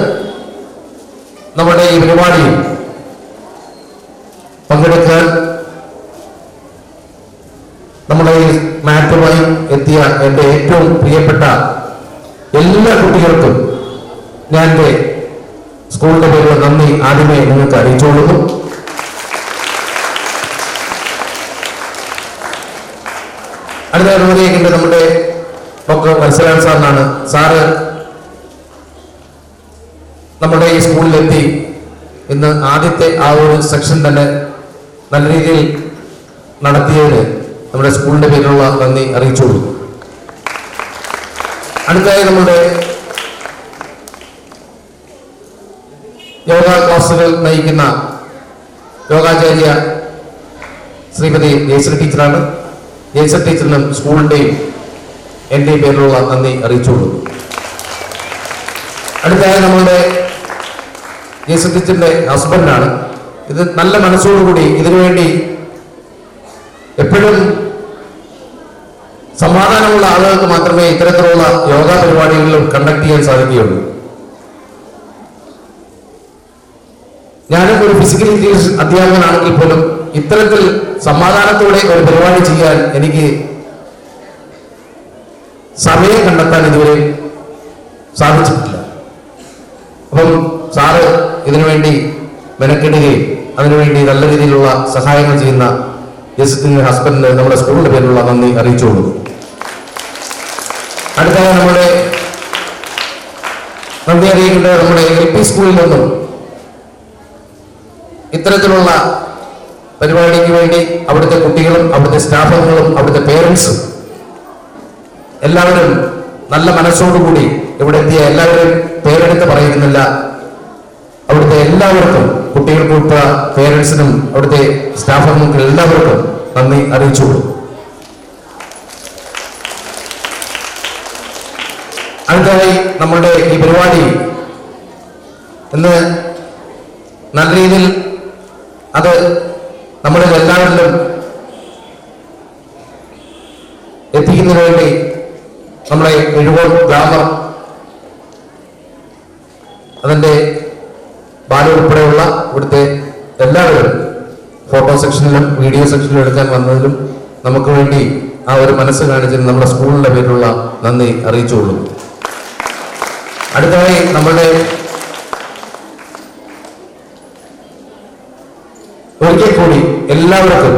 നമ്മുടെ ഈ പരിപാടിയിൽ പങ്കെടുക്കാൻ നമ്മുടെ ഈ മാറ്റുമായി എത്തിയ എൻ്റെ ഏറ്റവും പ്രിയപ്പെട്ട എല്ലാ കുട്ടികൾക്കും ഞാൻ എൻ്റെ സ്കൂളിന്റെ പേരിൽ നന്ദി ആദ്യമേ നിങ്ങൾക്ക് അറിയിച്ചുകൊള്ളുന്നു. അടുത്ത അനുമതിയേക്കിന്റെ നമ്മുടെ ഡോക്ടർ വത്സലാൻ സാറിനാണ്. സാറ് നമ്മുടെ ഈ സ്കൂളിലെത്തി ഇന്ന് ആദ്യത്തെ ആ ഒരു സെക്ഷൻ തന്നെ നല്ല രീതിയിൽ നടത്തിയതിന് നമ്മുടെ സ്കൂളിന്റെ പേരിലുള്ള നന്ദി അറിയിച്ചോളൂ. അടുത്തതായി നമ്മുടെ യോഗ ക്ലാസുകൾ നയിക്കുന്ന യോഗാചാര്യ ശ്രീമതി ജയശ്രീ ടീച്ചറാണ്. ജയശ്രീ ടീച്ചറിനും സ്കൂളിന്റെയും എന്റെയും പേരിലുള്ള നന്ദി അറിയിച്ചോളൂ. അടുത്തതായി നമ്മളുടെ ജയശ്രീ ടീച്ചറിന്റെ ഹസ്ബൻഡാണ്. ഇത് നല്ല മനസ്സോടുകൂടി ഇതിനുവേണ്ടി എപ്പോഴും സമാധാനമുള്ള ആളുകൾക്ക് മാത്രമേ ഇത്തരത്തിലുള്ള യോഗ പരിപാടികളിലും കണ്ടക്ട് ചെയ്യാൻ സാധിക്കുകയുള്ളൂ. ഞാനും ഒരു ഫിസിക്കൽ എഡ്യൂക്കേഷൻ അധ്യാപകനാണെങ്കിൽ പോലും ഇത്തരത്തിൽ സമാധാനത്തോടെ ഒരു പരിപാടി ചെയ്യാൻ എനിക്ക് സമയം കണ്ടെത്താൻ ഇതുവരെ സാധിച്ചിട്ടില്ല. അപ്പം സാറ് ഇതിനുവേണ്ടി മെനക്കെടുകയും അതിനുവേണ്ടി നല്ല രീതിയിലുള്ള സഹായങ്ങൾ ചെയ്യുന്ന ജസ്റ്റിന്റെ ഹസ്ബൻഡിന് നമ്മുടെ സ്കൂളിന്റെ പേരിലുള്ള നന്ദി അറിയിച്ചോളൂ. അടുത്തത് നമ്മുടെ നന്ദി അറിയിക്കേണ്ടത് നമ്മുടെ LP സ്കൂളിൽ നിന്നും ഇത്തരത്തിലുള്ള പരിപാടിക്ക് വേണ്ടി അവിടുത്തെ കുട്ടികളും അവിടുത്തെ സ്റ്റാഫുകളും അവിടുത്തെ പേരൻസും എല്ലാവരും നല്ല മനസ്സോടുകൂടി ഇവിടെ എത്തിയ എല്ലാവരും പേരെടുത്ത് പറയുന്നില്ല. അവിടുത്തെ എല്ലാവർക്കും കുട്ടികൾക്കും പേരൻസിനും അവിടുത്തെ സ്റ്റാഫുകൾക്കും എല്ലാവർക്കും നന്ദി അറിയിച്ചോളൂ. അടുത്തതായി നമ്മളുടെ ഈ പരിപാടി ഇന്ന് നല്ല രീതിയിൽ അത് നമ്മളിൽ എല്ലാവരിലും എത്തിക്കുന്നതിന് വേണ്ടി നമ്മളെ എഴുകോൾ ഗ്രാമർ അതിന്റെ ബാല ഉൾപ്പെടെയുള്ള ഇവിടുത്തെ എല്ലാവരും ഫോട്ടോ സെക്ഷനിലും വീഡിയോ സെക്ഷനിലും എടുക്കാൻ വന്നതിലും നമുക്ക് വേണ്ടി ആ ഒരു മനസ്സ് കാണിച്ചതിന് നമ്മുടെ സ്കൂളിന്റെ പേരിലുള്ള നന്ദി അറിയിച്ചുകൊള്ളും. അടുത്തതായി നമ്മളുടെ ഒരു ഒരിക്കൽ കൂടി എല്ലാവർക്കും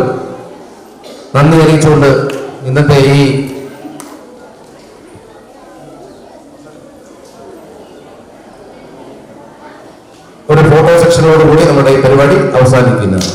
നന്ദി അറിയിച്ചുകൊണ്ട് ഇന്നത്തെ ഈ ഒരു ഫോട്ടോ സെക്ഷനോടുകൂടി നമ്മുടെ ഈ പരിപാടി അവസാനിക്കുന്നത്.